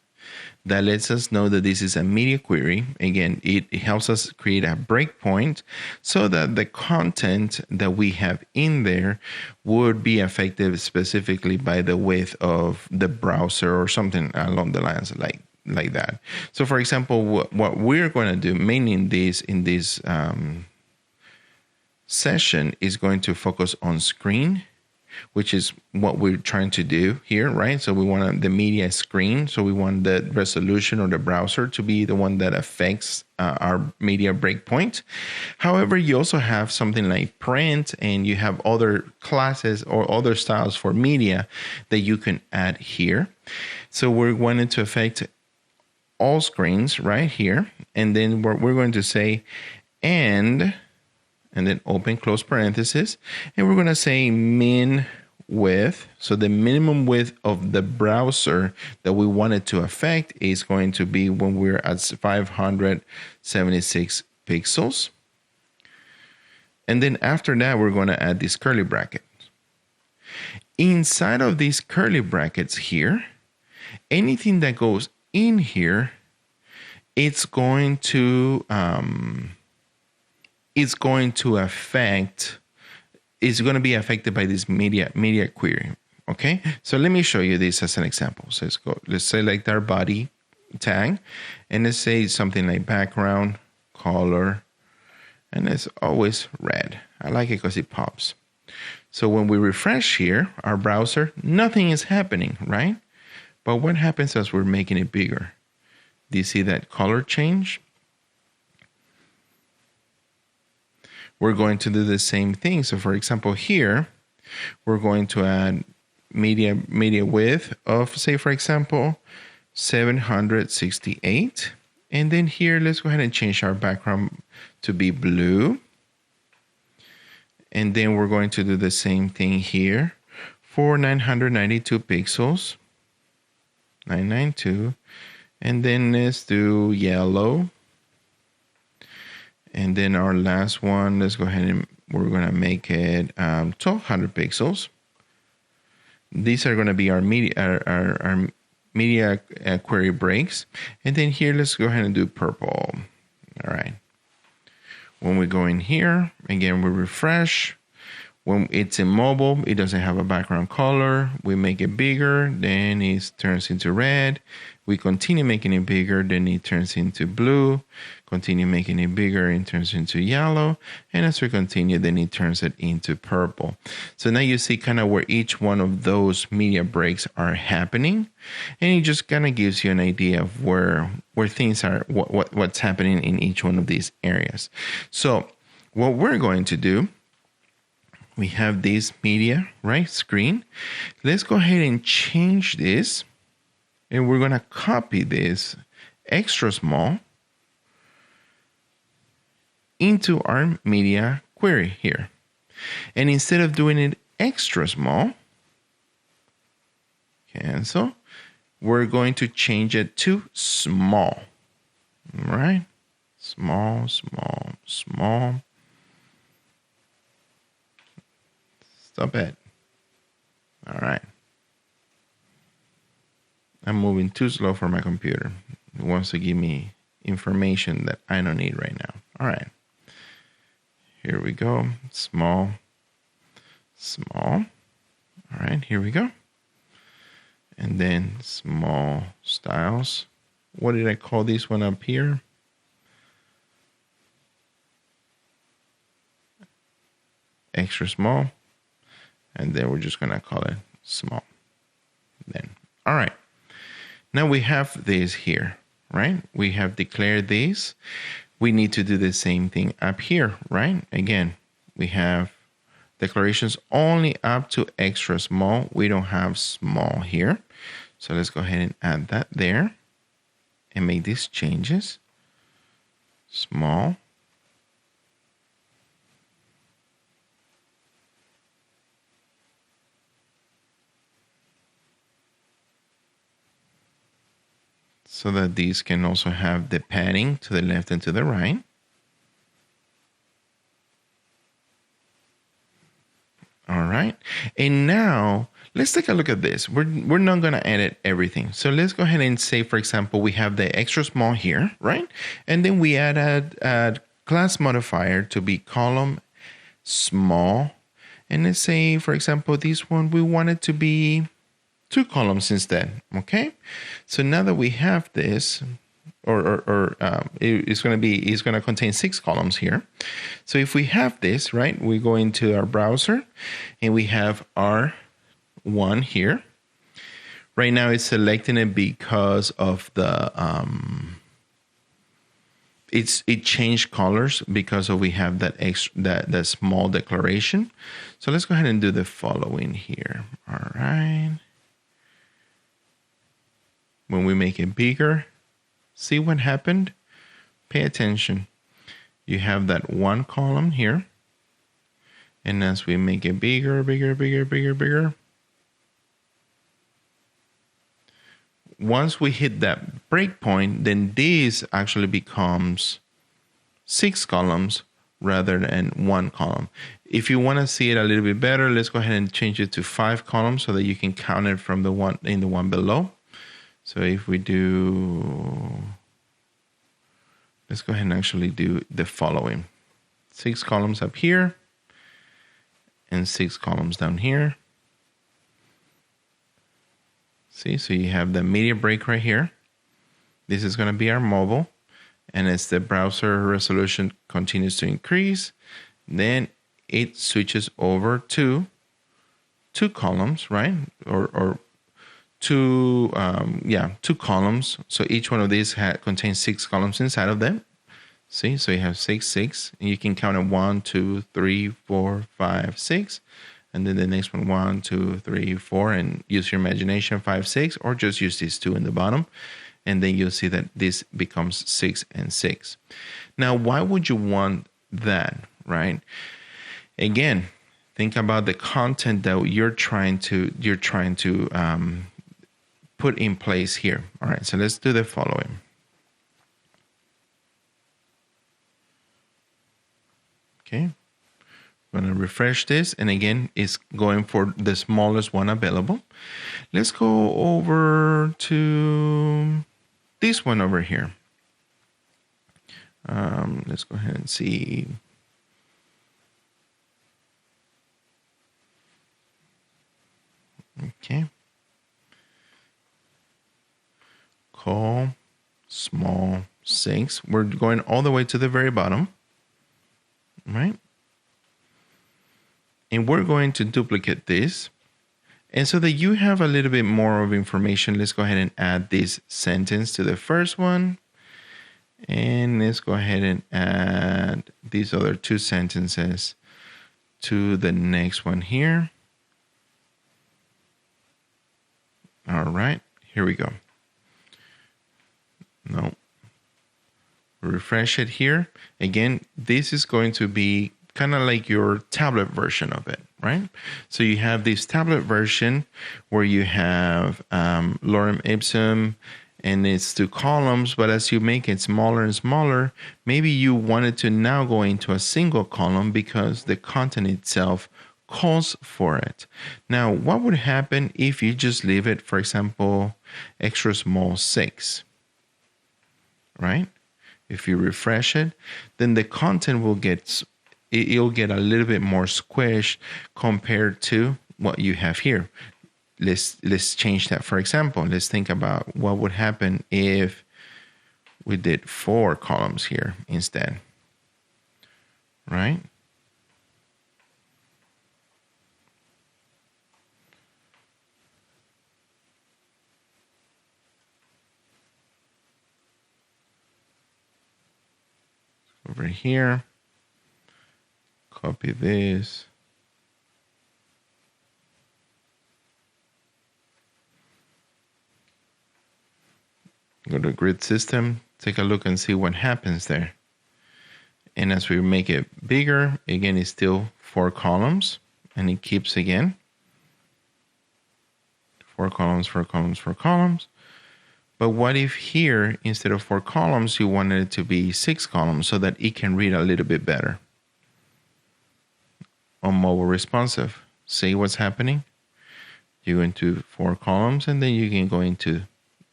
That lets us know that this is a media query. Again, it helps us create a breakpoint so that the content that we have in there would be affected specifically by the width of the browser or something along the lines like that. So for example, what we're going to do mainly in this session is going to focus on screen, which is what we're trying to do here, right? So we want the media screen. So we want the resolution or the browser to be the one that affects our media breakpoint. However, you also have something like print, and you have other classes or other styles for media that you can add here. So we're wanting to affect all screens right here. And then we're going to say, and then open close parenthesis, and we're going to say min width. So the minimum width of the browser that we wanted to affect is going to be when we're at 576 pixels. And then after that, we're going to add this curly bracket. Inside of these curly brackets here, anything that goes in here, it's going to affect. It's going to be affected by this media query. Okay, so let me show you this as an example. So let's select our body tag, and let's say something like background color, and it's always red. I like it because it pops. So when we refresh here, our browser, nothing is happening, right? But what happens as we're making it bigger? Do you see that color change? We're going to do the same thing. So for example, here, we're going to add media width of, say, for example, 768. And then here, let's go ahead and change our background to be blue. And then we're going to do the same thing here for 992 pixels. 992. And then let's do yellow. And then our last one, let's go ahead and we're going to make it 1200 pixels. These are going to be our media query breaks. And then here, let's go ahead and do purple. All right. When we go in here, again, we refresh. When it's in mobile, it doesn't have a background color. We make it bigger, then it turns into red. We continue making it bigger, then it turns into blue. Continue making it bigger, it turns into yellow. And as we continue, then it turns it into purple. So now you see kind of where each one of those media breaks are happening. And it just kind of gives you an idea of where things are, what's happening in each one of these areas. So what we're going to do, we have this media, right, screen. Let's go ahead and change this. And we're going to copy this extra small into our media query here. And instead of doing it extra small, cancel, we're going to change it to small. All right? Small, small, small. Stop it. All right. I'm moving too slow for my computer. It wants to give me information that I don't need right now. All right. Here we go. Small, small. All right, here we go. And then small styles. What did I call this one up here? Extra small. And then we're just going to call it small. Then, all right. Now we have this here, right? We have declared this. We need to do the same thing up here, right? Again, we have declarations only up to extra small. We don't have small here. So let's go ahead and add that there and make these changes. Small. So that these can also have the padding to the left and to the right. All right. And now let's take a look at this. We're not going to edit everything. So let's go ahead and say, for example, we have the extra small here, right? And then we add a class modifier to be column small. And let's say, for example, this one, we want it to be 2 columns instead. Okay. So now that we have this, it's going to contain 6 columns here. So if we have this, right, we go into our browser and we have our one here. Right now it's selecting it because of the it changed colors because we have that small declaration. So let's go ahead and do the following here. All right. When we make it bigger, see what happened? Pay attention. You have that one column here. And as we make it bigger, bigger. Once we hit that breakpoint, then this actually becomes 6 columns rather than 1 column. If you want to see it a little bit better, let's go ahead and change it to 5 columns so that you can count it from the one below. So if we do, let's go ahead and actually do the following. 6 columns up here and 6 columns down here. See, so you have the media break right here. This is going to be our mobile. And as the browser resolution continues to increase, then it switches over to 2 columns, right? Or two columns. So each one of these contains 6 columns inside of them. See, so you have 6, 6, and you can count it 1, 2, 3, 4, 5, 6, and then the next one 1, 2, 3, 4, and use your imagination 5, 6, or just use these 2 in the bottom, and then you'll see that this becomes 6 and 6. Now, why would you want that, right? Again, think about the content that you're trying to put in place here. All right, so let's do the following. Okay, I'm going to refresh this, and again, it's going for the smallest one available. Let's go over to this one over here. Let's go ahead and see. Okay. Call small 6. We're going all the way to the very bottom, right? And we're going to duplicate this. And so that you have a little bit more of information, let's go ahead and add this sentence to the first one. And let's go ahead and add these other 2 sentences to the next one here. All right, here we go. No. Refresh it here. Again, this is going to be kind of like your tablet version of it, right? So you have this tablet version where you have Lorem Ipsum, and it's 2 columns, but as you make it smaller and smaller, maybe you wanted to now go into a single column because the content itself calls for it. Now, what would happen if you just leave it, for example, extra small 6, right? If you refresh it, then the content will it'll get a little bit more squished compared to what you have here. Let's change that. For example, let's think about what would happen if we did 4 columns here instead, right? Over here, copy this. Go to grid system, take a look and see what happens there. And as we make it bigger, again, it's still 4 columns, and it keeps again 4 columns, 4 columns, 4 columns. But what if here, instead of 4 columns, you wanted it to be 6 columns so that it can read a little bit better? On mobile responsive, see what's happening? You go into 4 columns, and then you can go into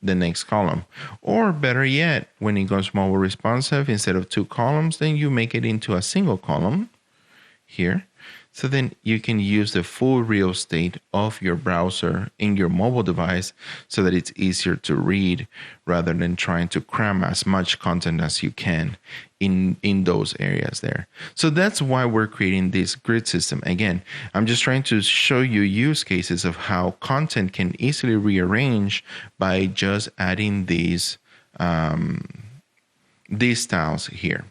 the next column. Or better yet, when it goes mobile responsive, instead of 2 columns, then you make it into a single column here. So then you can use the full real estate of your browser in your mobile device so that it's easier to read rather than trying to cram as much content as you can in those areas there. So that's why we're creating this grid system. Again, I'm just trying to show you use cases of how content can easily rearrange by just adding these styles here.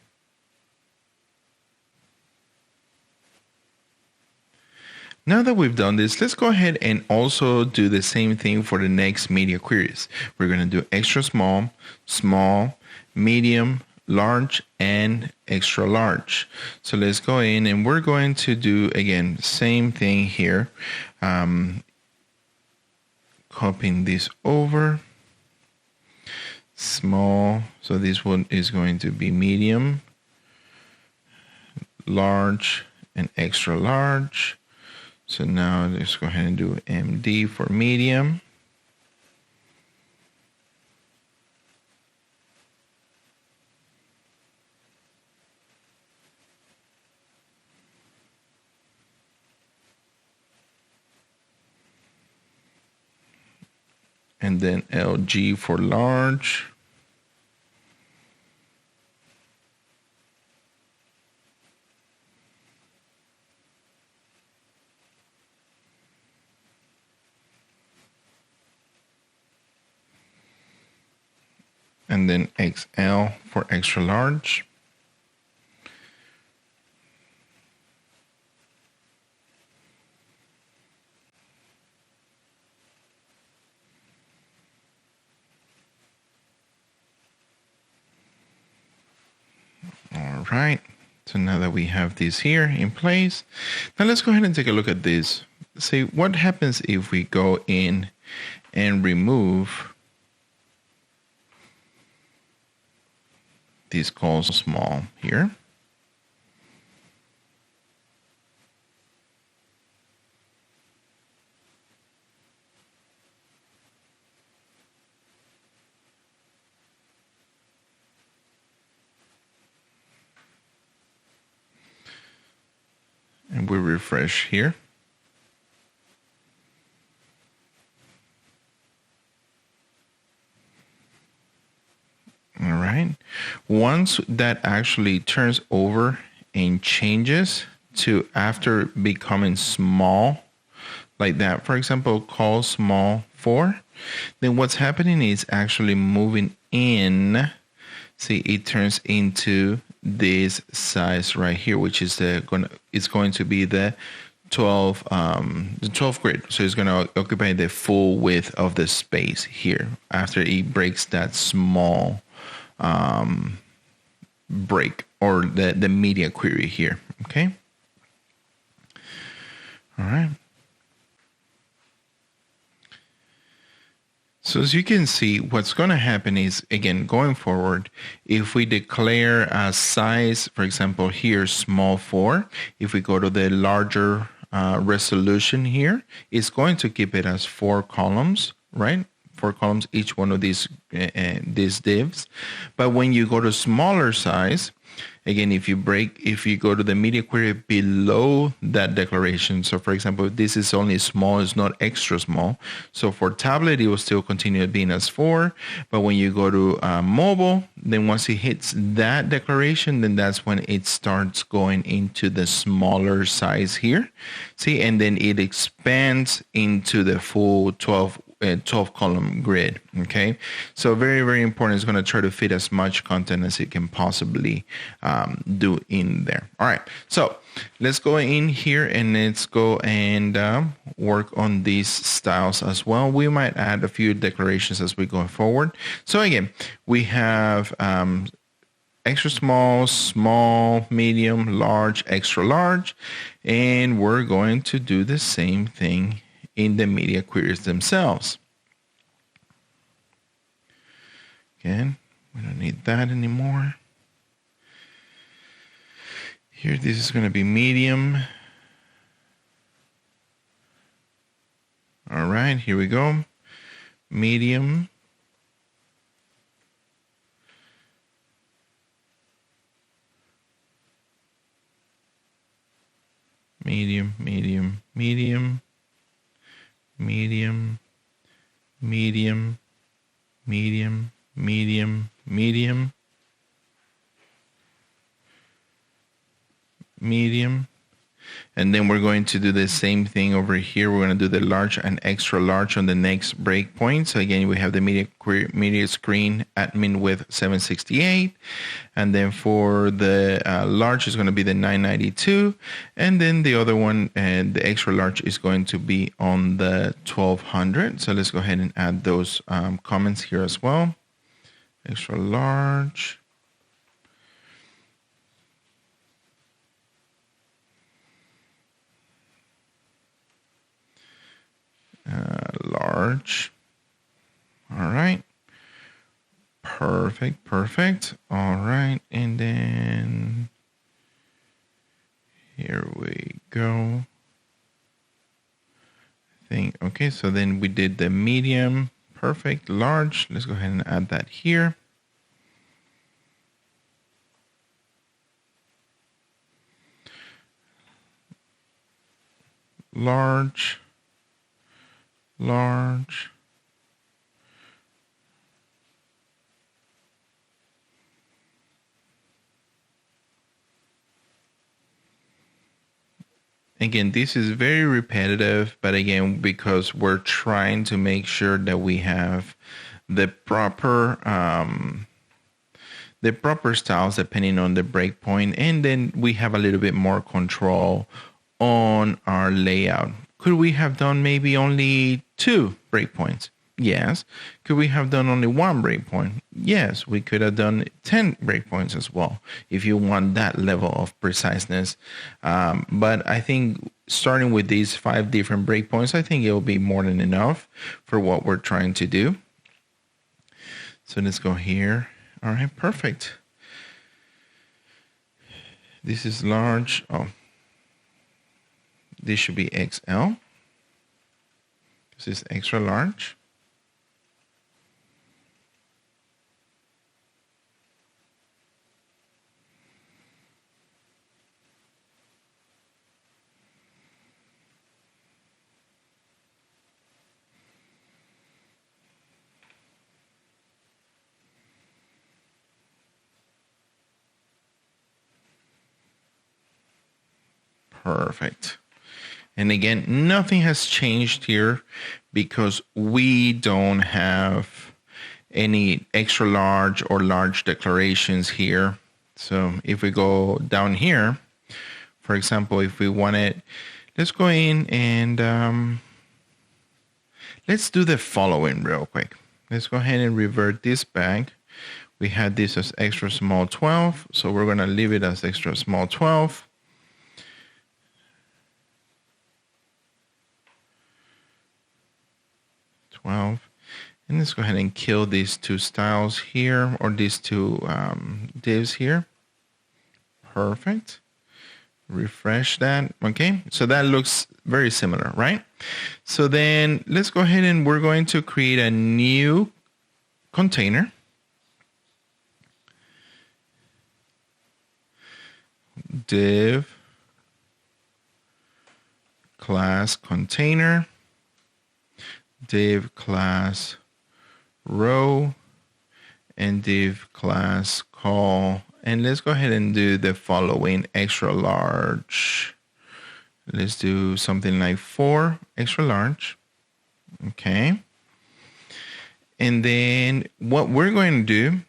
Now that we've done this, let's go ahead and also do the same thing for the next media queries. We're going to do extra small, small, medium, large, and extra large. So let's go in and we're going to do, again, same thing here. Copying this over. Small, so this one is going to be medium, large, and extra large. So now let's go ahead and do MD for medium. and then LG for large. And then XL for extra large. All right, so now that we have this here in place, now let's go ahead and take a look at this. See what happens if we go in and remove these calls small here. And we refresh here. All right. Once that actually turns over and changes to after becoming small, like that, for example, call small 4, then what's happening is actually moving in. See, it turns into this size right here, which is it's going to be the 12th grid. So it's going to occupy the full width of the space here after it breaks that small break or the media query here. Okay. All right. So as you can see, what's going to happen is, again, going forward, if we declare a size, for example, here, small 4, if we go to the larger resolution here, it's going to keep it as 4 columns, right? 4 columns, each one of these divs. But when you go to smaller size, again, if you go to the media query below that declaration, so for example, if this is only small, it's not extra small. So for tablet, it will still continue being as 4. But when you go to mobile, then once it hits that declaration, then that's when it starts going into the smaller size here. See, and then it expands into the full 12 column grid. Okay, so very, very important. It's going to try to fit as much content as it can possibly do in there. All right, so let's go in here and let's go and work on these styles as well. We might add a few declarations as we go forward. So again, we have extra small, small, medium, large, extra large, and we're going to do the same thing in the media queries themselves. Again, we don't need that anymore. Here, this is going to be medium. All right, here we go. Medium. Medium, medium, medium. Medium, medium, medium, medium, medium, medium. And then we're going to do the same thing over here. We're going to do the large and extra large on the next breakpoint. So again, we have the media screen admin width 768. And then for the large is going to be the 992. And then the other one, the extra large, is going to be on the 1200. So let's go ahead and add those comments here as well. Extra large. Large. All right. Perfect, perfect. All right, and then here we go. Okay, so then we did the medium, perfect, large. Let's go ahead and add that here. Large, large, Again, this is very repetitive, but again, because we're trying to make sure that we have the proper styles depending on the breakpoint, and then we have a little bit more control on our layout. Could we have done maybe only 2 breakpoints? Yes. Could we have done only 1 breakpoint? Yes. We could have done 10 breakpoints as well if you want that level of preciseness. But I think starting with these 5 different breakpoints, I think it will be more than enough for what we're trying to do. So let's go here. All right, perfect. This is large. Oh, this should be XL. This is extra large. Perfect. And again, nothing has changed here because we don't have any extra large or large declarations here. So if we go down here, for example, if we wanted, let's go in and let's do the following real quick. Let's go ahead and revert this back. We had this as extra small 12, so we're going to leave it as extra small 12. And let's go ahead and kill these 2 styles here, or these 2 divs here. Perfect. Refresh that. Okay, so that looks very similar, right? So then let's go ahead and we're going to create a new container. Div class container. Div class row and div class call, and let's go ahead and do the following: extra large. Let's do something like 4 extra large. Okay, and then what we're going to do,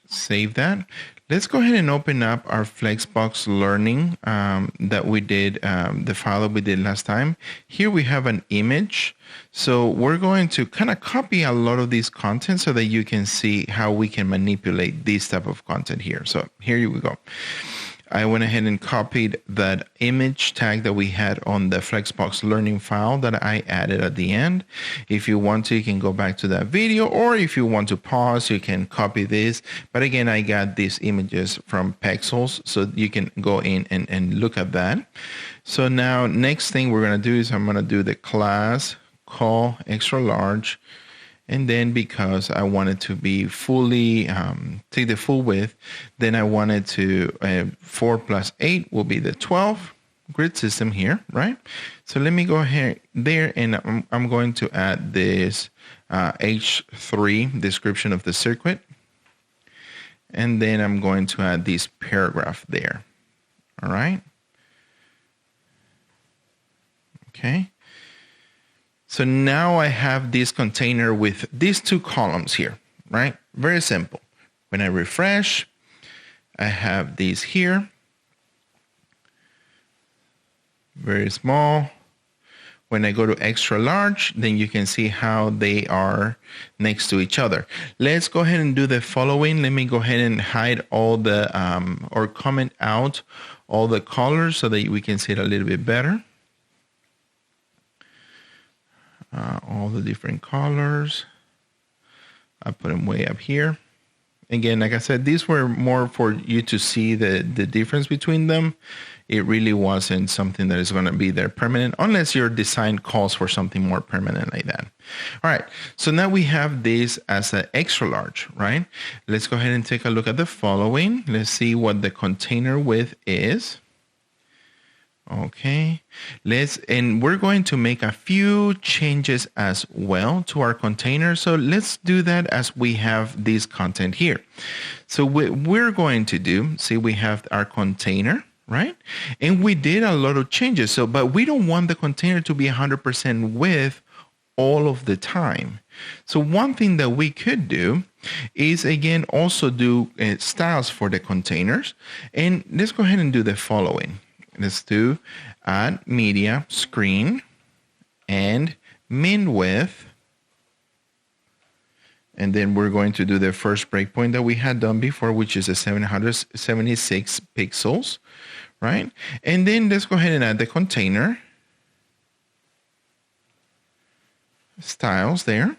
save that. Let's go ahead and open up our Flexbox learning that we did, the file that we did last time. Here we have an image. So we're going to kind of copy a lot of these content so that you can see how we can manipulate this type of content here. So here we go. I went ahead and copied that image tag that we had on the Flexbox learning file that I added at the end. If you want to, you can go back to that video, or if you want to pause, you can copy this. But again, I got these images from Pexels, so you can go in and look at that. So now next thing we're going to do is I'm going to do the class call extra large. And then because I wanted to be fully, take the full width, then I wanted to, 4 plus 8 will be the 12 grid system here, right? So let me go ahead there and I'm going to add this H3 description of the circuit. And then I'm going to add this paragraph there, all right? Okay. So now I have this container with these 2 columns here, right? Very simple. When I refresh, I have these here. Very small. When I go to extra large, then you can see how they are next to each other. Let's go ahead and do the following. Let me go ahead and hide all the, or comment out all the colors so that we can see it a little bit better. All the different colors. I put them way up here. Again, like I said, these were more for you to see the difference between them. It really wasn't something that is going to be there permanent, unless your design calls for something more permanent like that. All right, so now we have this as an extra large, right? Let's go ahead and take a look at the following. Let's see what the container width is. Okay, and we're going to make a few changes as well to our container. So let's do that as we have this content here. So what we're going to do, see, we have our container, right? And we did a lot of changes. So, but we don't want the container to be 100% width all of the time. So one thing that we could do is, again, also do styles for the containers. And let's go ahead and do the following. Let's do add media, screen, and min width. And then we're going to do the first breakpoint that we had done before, which is a 776 pixels, right? And then let's go ahead and add the container styles there.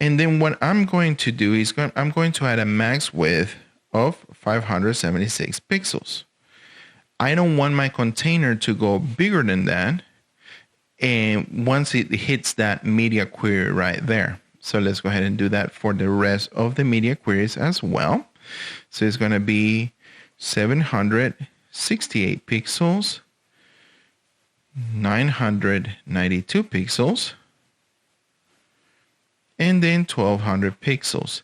And then what I'm going to do is I'm going to add a max width of 576 pixels. I don't want my container to go bigger than that. And once it hits that media query right there. So let's go ahead and do that for the rest of the media queries as well. So it's going to be 768 pixels, 992 pixels, and then 1200 pixels.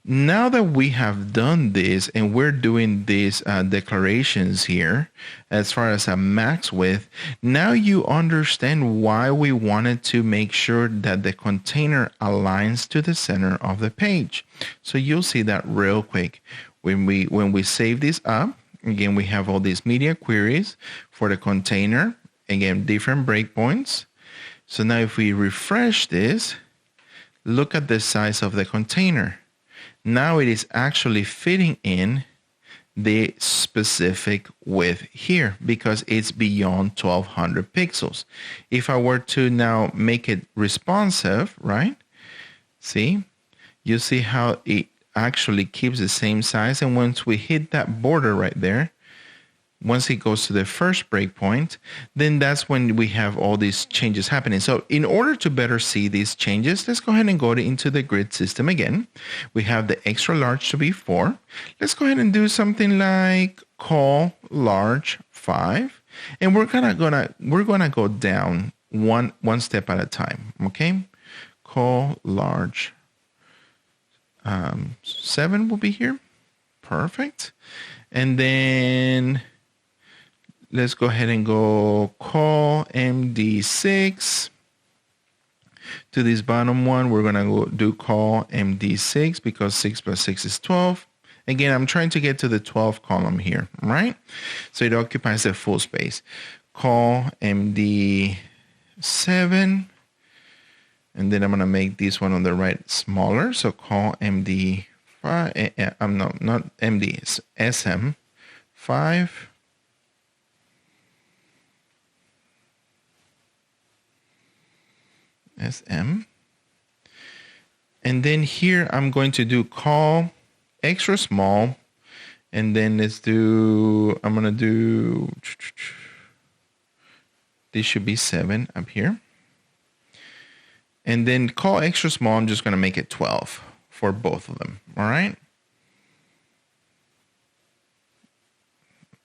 Now that we have done this and we're doing these declarations here as far as a max width, now you understand why we wanted to make sure that the container aligns to the center of the page. So you'll see that real quick. When we save this up, again, we have all these media queries for the container, again, different breakpoints. So now if we refresh this, look at the size of the container. Now it is actually fitting in the specific width here because it's beyond 1200 pixels. If I were to now make it responsive, right? See, you see how it actually keeps the same size. And once we hit that border right there, once it goes to the first breakpoint, then that's when we have all these changes happening. So in order to better see these changes, let's go ahead and go into the grid system again. We have the extra large to be 4. Let's go ahead and do something like call large 5. And we're gonna go down one step at a time. Okay, call large 7 will be here. Perfect. And then let's go ahead and go call MD6 to this bottom one. We're going to go do call MD6 because 6 plus 6 is 12. Again, I'm trying to get to the 12th column here, right? So it occupies the full space. Call MD7. And then I'm going to make this one on the right smaller. So call MD5. Not MD, it's SM5. SM. And then here I'm going to do call extra small. And then I'm going to do, this should be 7 up here. And then call extra small, I'm just going to make it 12 for both of them. All right.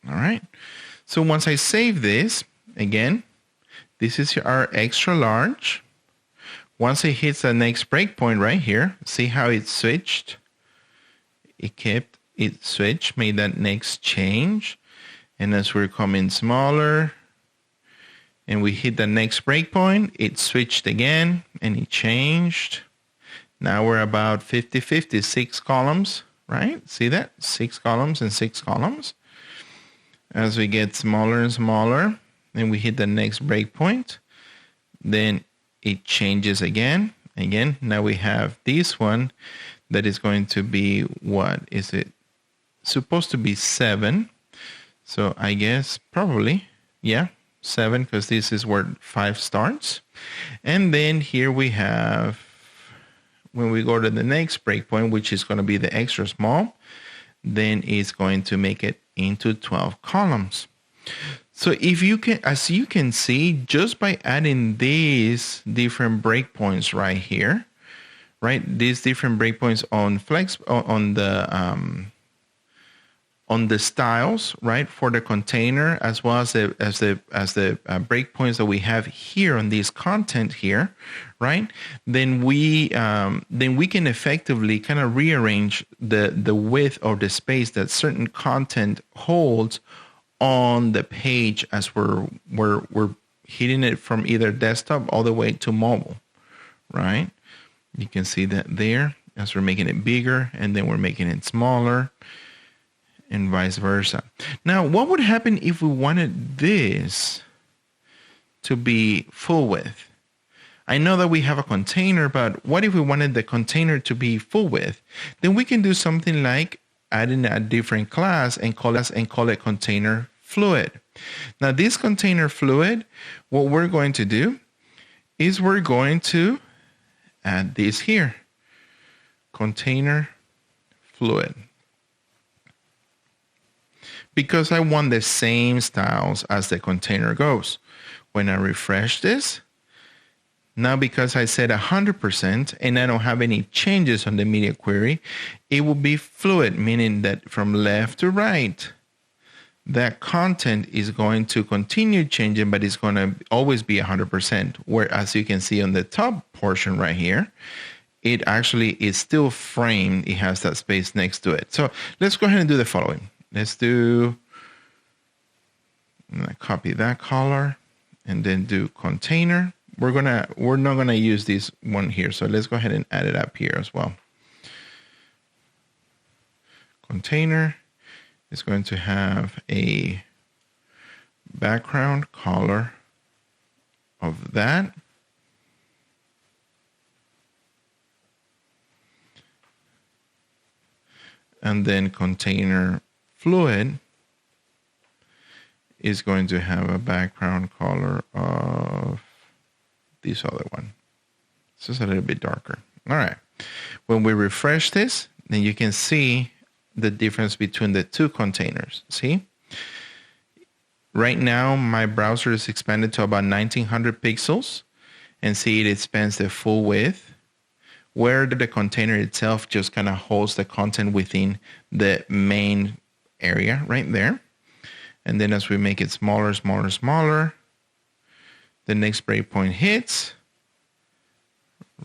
All right. So once I save this, again, this is our extra large. Once it hits the next breakpoint right here, see how it switched? It switched, made that next change. And as we're coming smaller and we hit the next breakpoint, it switched again and it changed. Now we're about 50-50, 6 columns, right? See that? 6 columns and 6 columns. As we get smaller and smaller and we hit the next breakpoint, then it changes again. Again, now we have this one that is going to be, what is it? Supposed to be 7. So I guess probably, yeah, 7, because this is where 5 starts. And then here we have, when we go to the next breakpoint, which is going to be the extra small, then it's going to make it into 12 columns. So if you can, as you can see, just by adding these different breakpoints right here, right, these different breakpoints on on the styles, right, for the container, as well as the breakpoints that we have here on this content here, right? Then we can effectively kind of rearrange the width or the space that certain content holds on the page as we're hitting it from either desktop all the way to mobile, right? You can see that there as we're making it bigger and then we're making it smaller, and vice versa. Now, what would happen if we wanted this to be full width? I know that we have a container, but what if we wanted the container to be full width? Then we can do something like adding a different class and call it container fluid. Now, this container fluid, what we're going to do is we're going to add this here, container fluid. Because I want the same styles as the container goes. When I refresh this, now because I said 100% and I don't have any changes on the media query, it will be fluid, meaning that from left to right, that content is going to continue changing, but it's going to always be 100%. Whereas you can see on the top portion right here, it actually is still framed. It has that space next to it. So let's go ahead and do the following. Let's do, I'm gonna copy that color and then do container. We're not gonna use this one here, so let's go ahead and add it up here as well. Container is going to have a background color of that. And then container fluid is going to have a background color of this other one. It's just a little bit darker. All right. When we refresh this, then you can see the difference between the two containers. See? Right now, my browser is expanded to about 1900 pixels. And see, it expands the full width, where the container itself just kind of holds the content within the main area right there. And then as we make it smaller, smaller, smaller, the next breakpoint hits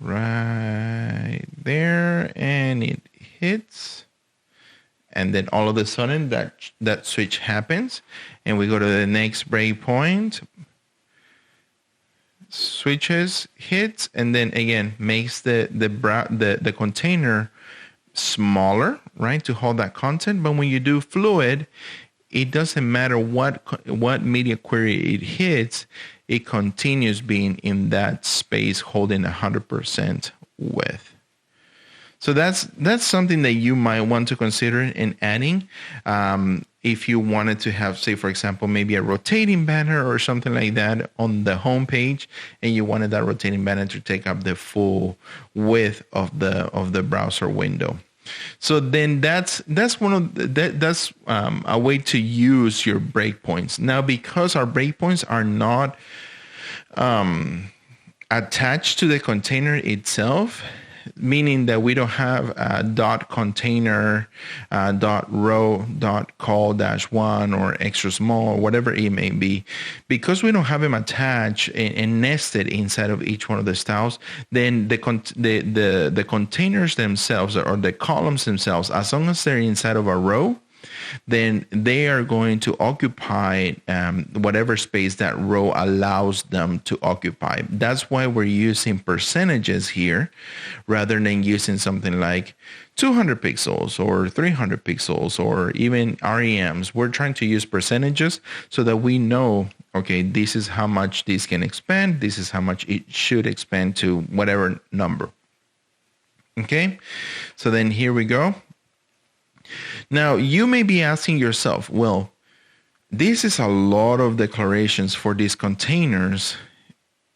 right there, and it hits. And then all of a sudden that switch happens, and we go to the next breakpoint, switches, hits, and then again makes the container smaller, right, to hold that content. But when you do fluid, it doesn't matter what media query it hits, it continues being in that space holding 100% width. So that's something that you might want to consider in adding. If you wanted to have, say, for example, maybe a rotating banner or something like that on the home page, and you wanted that rotating banner to take up the full width of the browser window. So then that's a way to use your breakpoints. Now, because our breakpoints are not attached to the container itself, meaning that we don't have dot container dot row dot call -1 or extra small or whatever it may be, because we don't have them attached and nested inside of each one of the styles, then the containers themselves or the columns themselves, as long as they're inside of a row, then they are going to occupy whatever space that row allows them to occupy. That's why we're using percentages here rather than using something like 200 pixels or 300 pixels or even REMs. We're trying to use percentages so that we know, okay, this is how much this can expand. This is how much it should expand to whatever number. Okay, so then here we go. Now, you may be asking yourself, well, this is a lot of declarations for these containers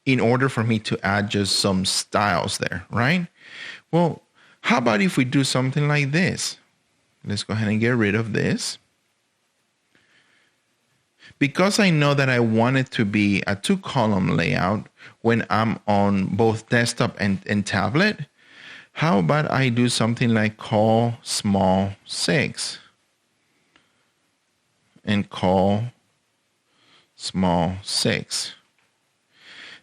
in order for me to add just some styles there, right? Well, how about if we do something like this? Let's go ahead and get rid of this. Because I know that I want it to be a 2-column layout when I'm on both desktop and tablet, how about I do something like call small 6? and call small 6.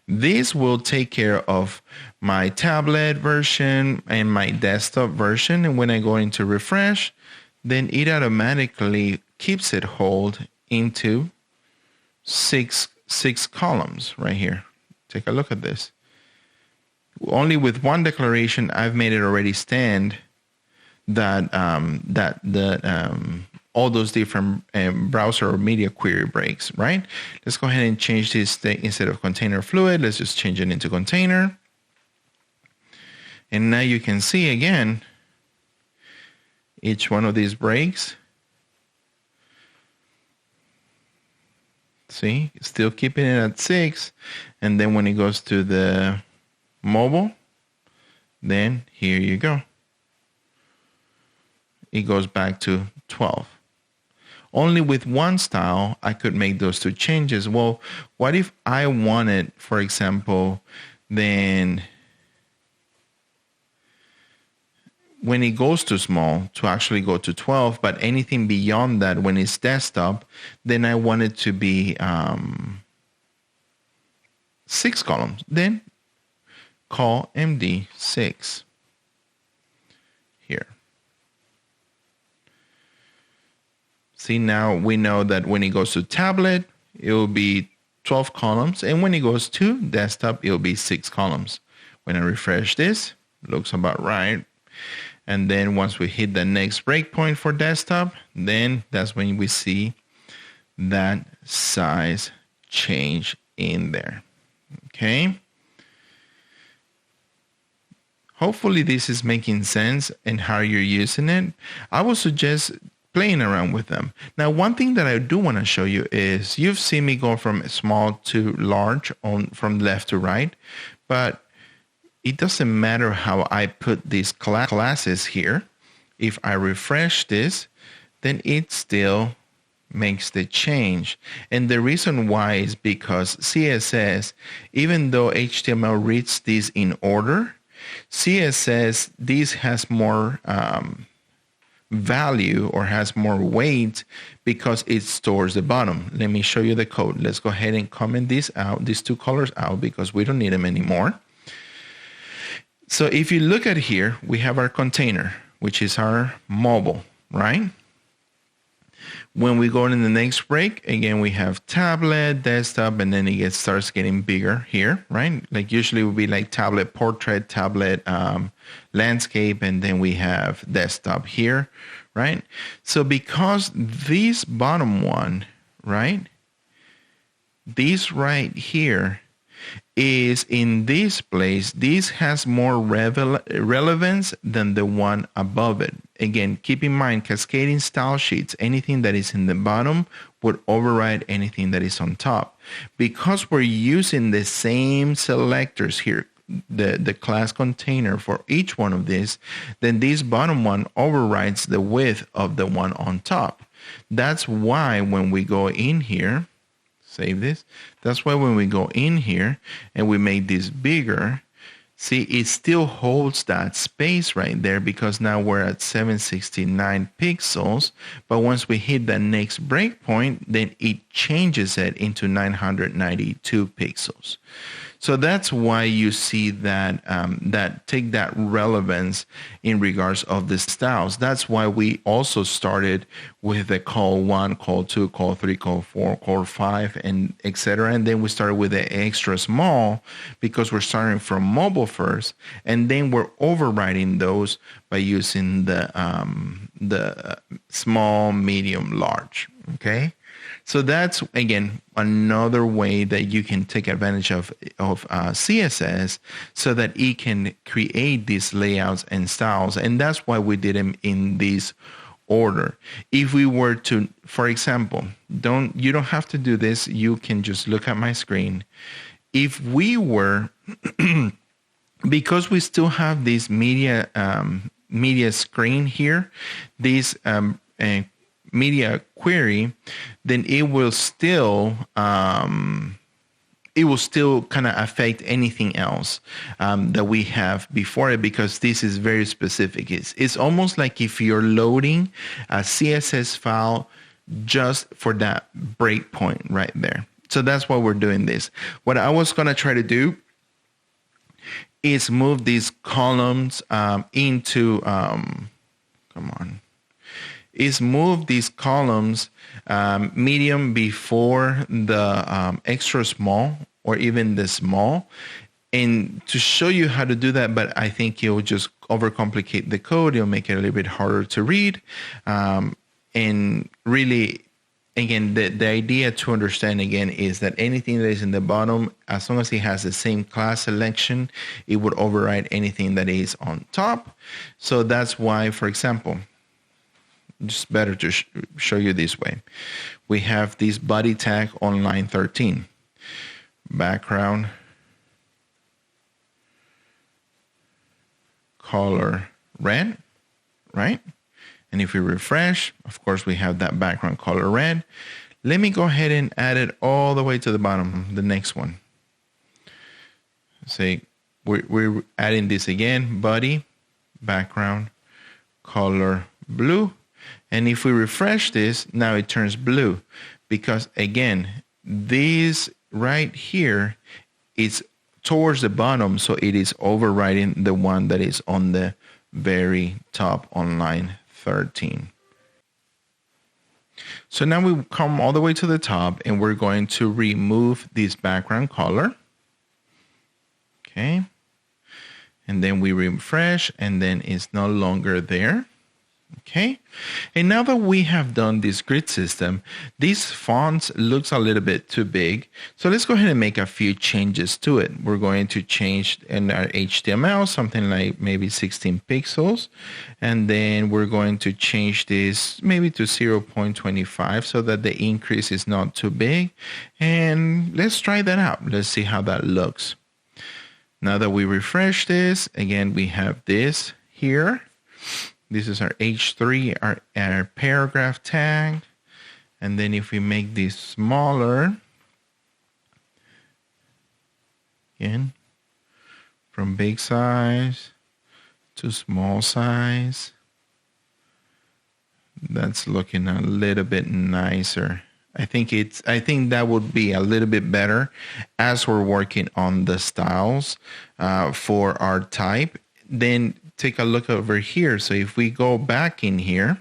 This will take care of my tablet version and my desktop version. And when I go into refresh, then it automatically keeps it hold into six columns right here. Take a look at this. Only with one declaration, I've made it already stand that all those different browser or media query breaks, right? Let's go ahead and change this thing. Instead of container fluid, let's just change it into container. And now you can see again, each one of these breaks. See, still keeping it at 6. And then when it goes to the mobile, then here you go. It goes back to 12. Only with one style, I could make those two changes. Well, what if I wanted, for example, then when it goes to small to actually go to 12, but anything beyond that when it's desktop, then I want it to be 6 columns. Then call MD6 here. See, now we know that when it goes to tablet, it will be 12 columns. And when it goes to desktop, it will be 6 columns. When I refresh this, looks about right. And then once we hit the next breakpoint for desktop, then that's when we see that size change in there. Okay. Hopefully this is making sense and how you're using it. I would suggest playing around with them. Now, one thing that I do want to show you is you've seen me go from small to large from left to right, but it doesn't matter how I put these classes here. If I refresh this, then it still makes the change. And the reason why is because CSS, even though HTML reads this in order, CSS, this has more value or has more weight because it stores the bottom. Let me show you the code. Let's go ahead and comment this out, these two colors out, because we don't need them anymore. So if you look at here, we have our container, which is our mobile, right? When we go in the next break, again, we have tablet, desktop, and then it starts getting bigger here, right? Like usually it would be like tablet portrait, tablet landscape, and then we have desktop here, right? So because this bottom one, right? This right here is in this place, this has more relevance than the one above it. Again, keep in mind, cascading style sheets, anything that is in the bottom would override anything that is on top. Because we're using the same selectors here, the class container for each one of these, then this bottom one overrides the width of the one on top. That's why when we go in here, save this. That's why when we go in here and we make this bigger, see, it still holds that space right there because now we're at 769 pixels. But once we hit the next breakpoint, then it changes it into 992 pixels. So that's why you see that take that relevance in regards of the styles. That's why we also started with the call 1, call 2, call 3, call 4, call 5, and etc. And then we started with the extra small because we're starting from mobile first, and then we're overriding those by using the small, medium, large. Okay. So that's, again, another way that you can take advantage of CSS so that it can create these layouts and styles. And that's why we did them in this order. If we were to, for example, you don't have to do this. You can just look at my screen. If we were, because we still have this media screen here, this media query, then it will still kind of affect anything else that we have before it, because this is very specific. It's almost like if you're loading a CSS file just for that breakpoint right there. So that's why we're doing this. What I was going to try to do is move these columns into, move these columns medium before the extra small or even the small. And to show you how to do that, but I think you'll just overcomplicate the code. It'll make it a little bit harder to read. And really, again, the idea to understand, again, is that anything that is in the bottom, as long as it has the same class selection, it would override anything that is on top. So that's why, for example, just better to show you this way. We have this body tag on line 13. Background color red, right? And if we refresh, of course, we have that background color red. Let me go ahead and add it all the way to the bottom, the next one. Say we're adding this again, body, background, color blue. And if we refresh this, now it turns blue because, again, this right here is towards the bottom, so it is overriding the one that is on the very top on line 13. So now we come all the way to the top and we're going to remove this background color. Okay. And then we refresh and then it's no longer there. Okay. And now that we have done this grid system, these fonts looks a little bit too big. So let's go ahead and make a few changes to it. We're going to change in our HTML, something like maybe 16 pixels. And then we're going to change this maybe to 0.25 so that the increase is not too big. And let's try that out. Let's see how that looks. Now that we refresh this, again, we have this here. This is our H3, our paragraph tag. And then if we make this smaller, again, from big size to small size, that's looking a little bit nicer. I think that would be a little bit better as we're working on the styles for our type. Then take a look over here. So if we go back in here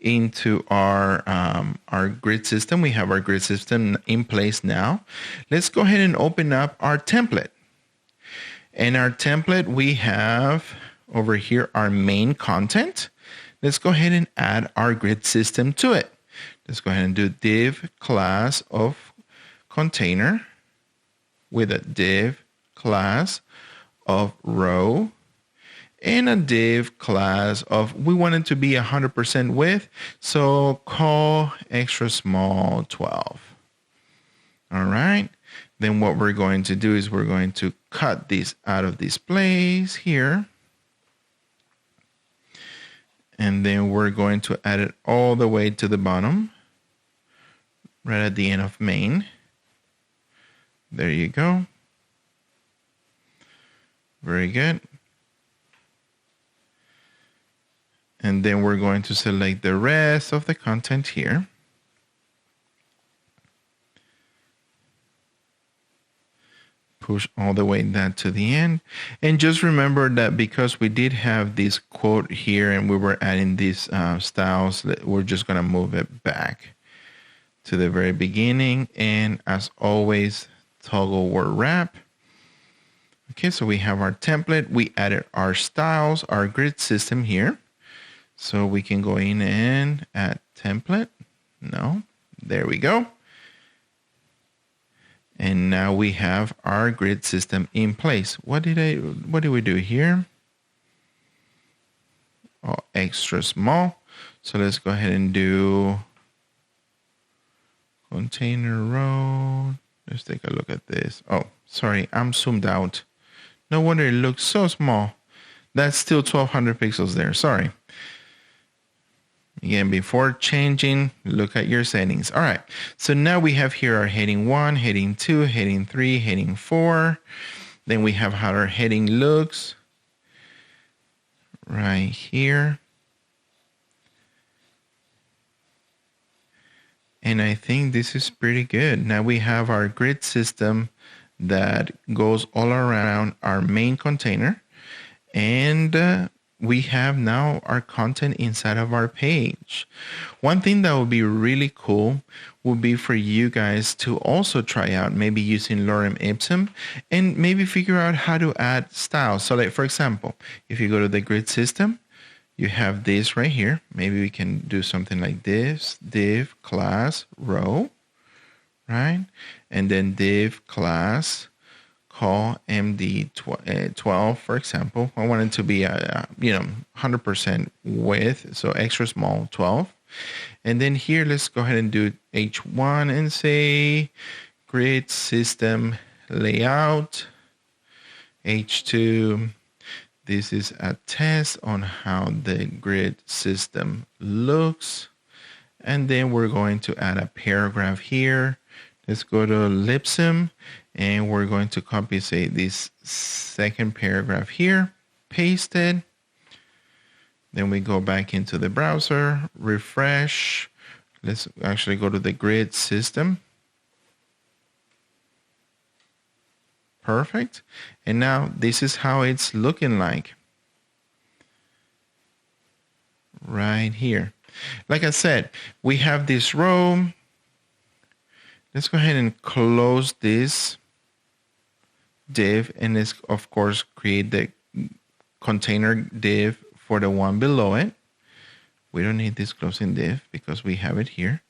into our grid system, we have our grid system in place now. Let's go ahead and open up our template. And our template, we have over here our main content. Let's go ahead and add our grid system to it. Let's go ahead and do div class of container with a div class of row and a div class of, we want it to be 100% width, so call extra small 12. All right. Then what we're going to do is we're going to cut this out of this place here. And then we're going to add it all the way to the bottom, right at the end of main. There you go. Very good. And then we're going to select the rest of the content here. Push all the way that to the end. And just remember that because we did have this quote here and we were adding these styles, we're just going to move it back to the very beginning. And as always, toggle word wrap. Okay, so we have our template. We added our styles, our grid system here. So we can go in and add template. No, there we go. And now we have our grid system in place. What did we do here? Oh, extra small. So let's go ahead and do container row. Let's take a look at this. Oh, sorry, I'm zoomed out. No wonder it looks so small. That's still 1200 pixels there. Sorry. Again, before changing, look at your settings. All right, so now we have here our heading 1, heading 2, heading 3, heading 4. Then we have how our heading looks right here. And I think this is pretty good. Now we have our grid system that goes all around our main container. And we have now our content inside of our page. One thing that would be really cool would be for you guys to also try out maybe using Lorem Ipsum and maybe figure out how to add styles. So like, for example, if you go to the grid system, you have this right here. Maybe we can do something like this, div class row, right? And then div class call MD12, for example. I want it to be 100% width, so extra small 12. And then here, let's go ahead and do H1 and say grid system layout. H2, this is a test on how the grid system looks. And then we're going to add a paragraph here. Let's go to Ipsum, and we're going to copy, say, this second paragraph here, paste it. Then we go back into the browser, refresh. Let's actually go to the grid system. Perfect. And now this is how it's looking like right here. Like I said, we have this row. Let's go ahead and close this div, and let's, of course, create the container div for the one below it. We don't need this closing div because we have it here.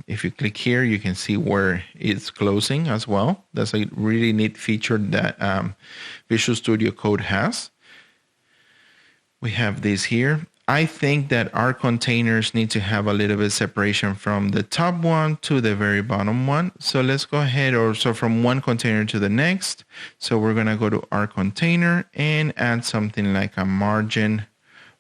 If you click here, you can see where it's closing as well. That's a really neat feature that Visual Studio Code has. We have this here. I think that our containers need to have a little bit of separation from the top one to the very bottom one. So let's go ahead, so from one container to the next. So we're going to go to our container and add something like a margin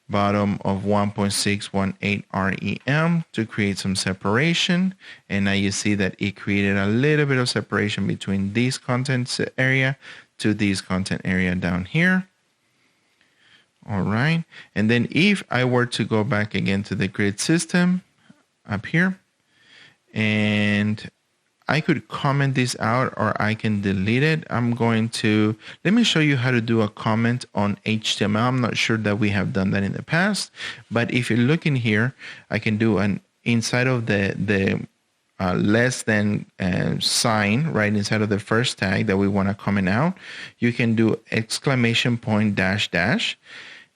bottom of 1.618 rem to create some separation. And now you see that it created a little bit of separation between this content area to this content area down here. All right. And then if I were to go back again to the grid system up here, and I could comment this out or I can delete it. Let me show you how to do a comment on HTML. I'm not sure that we have done that in the past, but if you look in here, I can do an inside of the less than sign right inside of the first tag that we want to comment out. You can do exclamation point dash dash,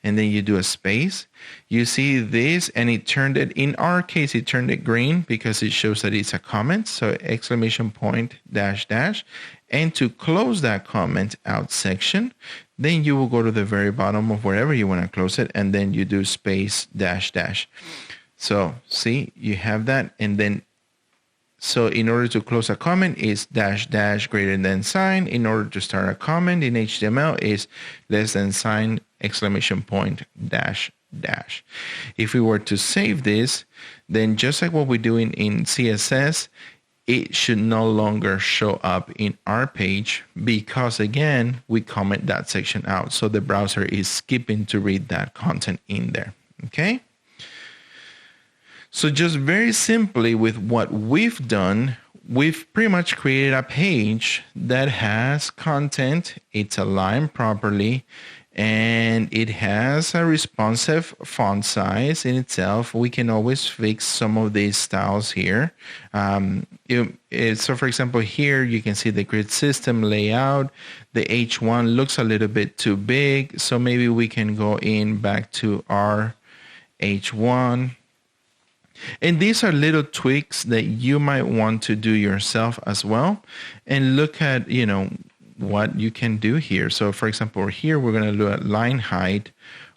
and then you do a space. You see this, and it turned it, in our case, it turned it green because it shows that it's a comment. So exclamation point dash dash. And to close that comment out section, then you will go to the very bottom of wherever you want to close it, and then you do space dash dash. So see, you have that, and then so in order to close a comment is dash dash greater than sign. In order to start a comment in HTML is less than sign exclamation point dash dash. If we were to save this, then just like what we're doing in CSS, it should no longer show up in our page because, again, we comment that section out. So the browser is skipping to read that content in there. Okay? So just very simply with what we've done, we've pretty much created a page that has content, it's aligned properly, and it has a responsive font size in itself. We can always fix some of these styles here. So for example, here you can see the grid system layout. The H1 looks a little bit too big, so maybe we can go in back to our H1. And these are little tweaks that you might want to do yourself as well, and look at, what you can do here. So for example, here we're going to do a line height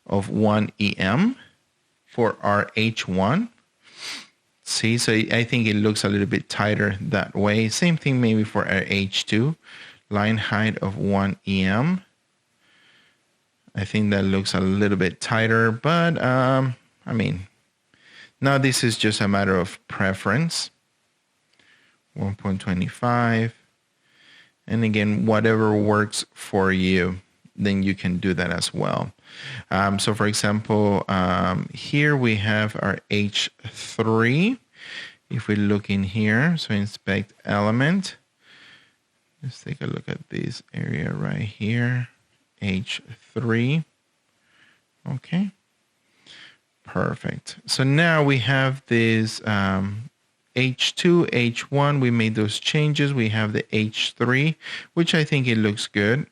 of 1 em for our H1. See, so I think it looks a little bit tighter that way. Same thing maybe for our H2, line height of 1 em. I think that looks a little bit tighter, but now this is just a matter of preference. 1.25. And again, whatever works for you, then you can do that as well. So for example, here we have our H3. If we look in here, so inspect element, let's take a look at this area right here, H3. Okay, perfect. So now we have this H2, H1, we made those changes. We have the H3, which I think it looks good.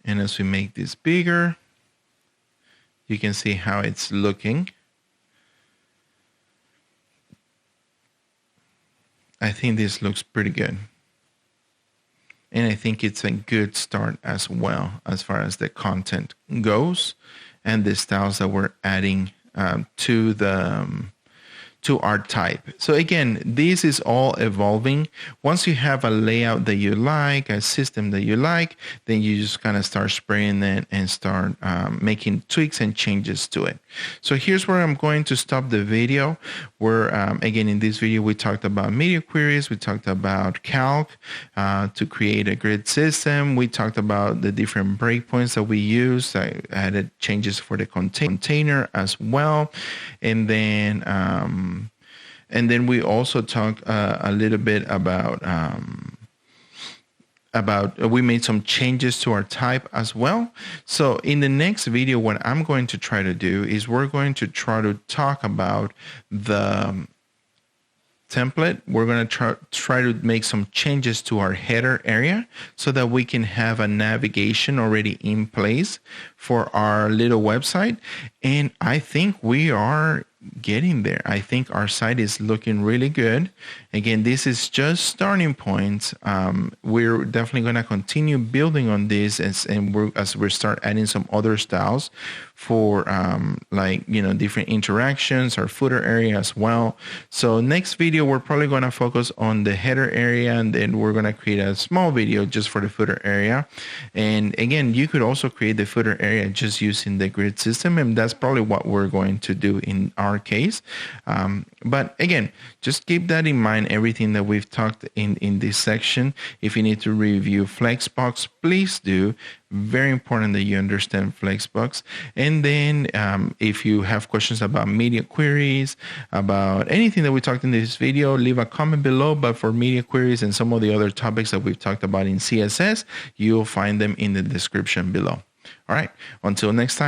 And as we make this bigger, you can see how it's looking. I think this looks pretty good. And I think it's a good start as well as far as the content goes and the styles that we're adding to our type. So again, this is all evolving. Once you have a layout that you like, a system that you like, then you just kind of start spraying it and start making tweaks and changes to it. So here's where I'm going to stop the video. Where again, in this video, we talked about media queries. We talked about calc to create a grid system. We talked about the different breakpoints that we use. I added changes for the container as well. And then we also talked a little bit about we made some changes to our type as well. So in the next video, what I'm going to try to do is we're going to try to talk about the template. We're going to try to make some changes to our header area so that we can have a navigation already in place for our little website. And I think we are getting there. I think our site is looking really good. Again, this is just starting points. We're definitely going to continue building on this as we start adding some other styles for like, you know, different interactions, our footer area as well. So next video, we're probably going to focus on the header area, and then we're going to create a small video just for the footer area. And again, you could also create the footer area just using the grid system, and that's probably what we're going to do in our case. But again, just keep that in mind, everything that we've talked in this section. If you need to review Flexbox, please do. Very important that you understand Flexbox. And then if you have questions about media queries, about anything that we talked in this video, leave a comment below. But for media queries and some of the other topics that we've talked about in CSS, you'll find them in the description below. All right, until next time.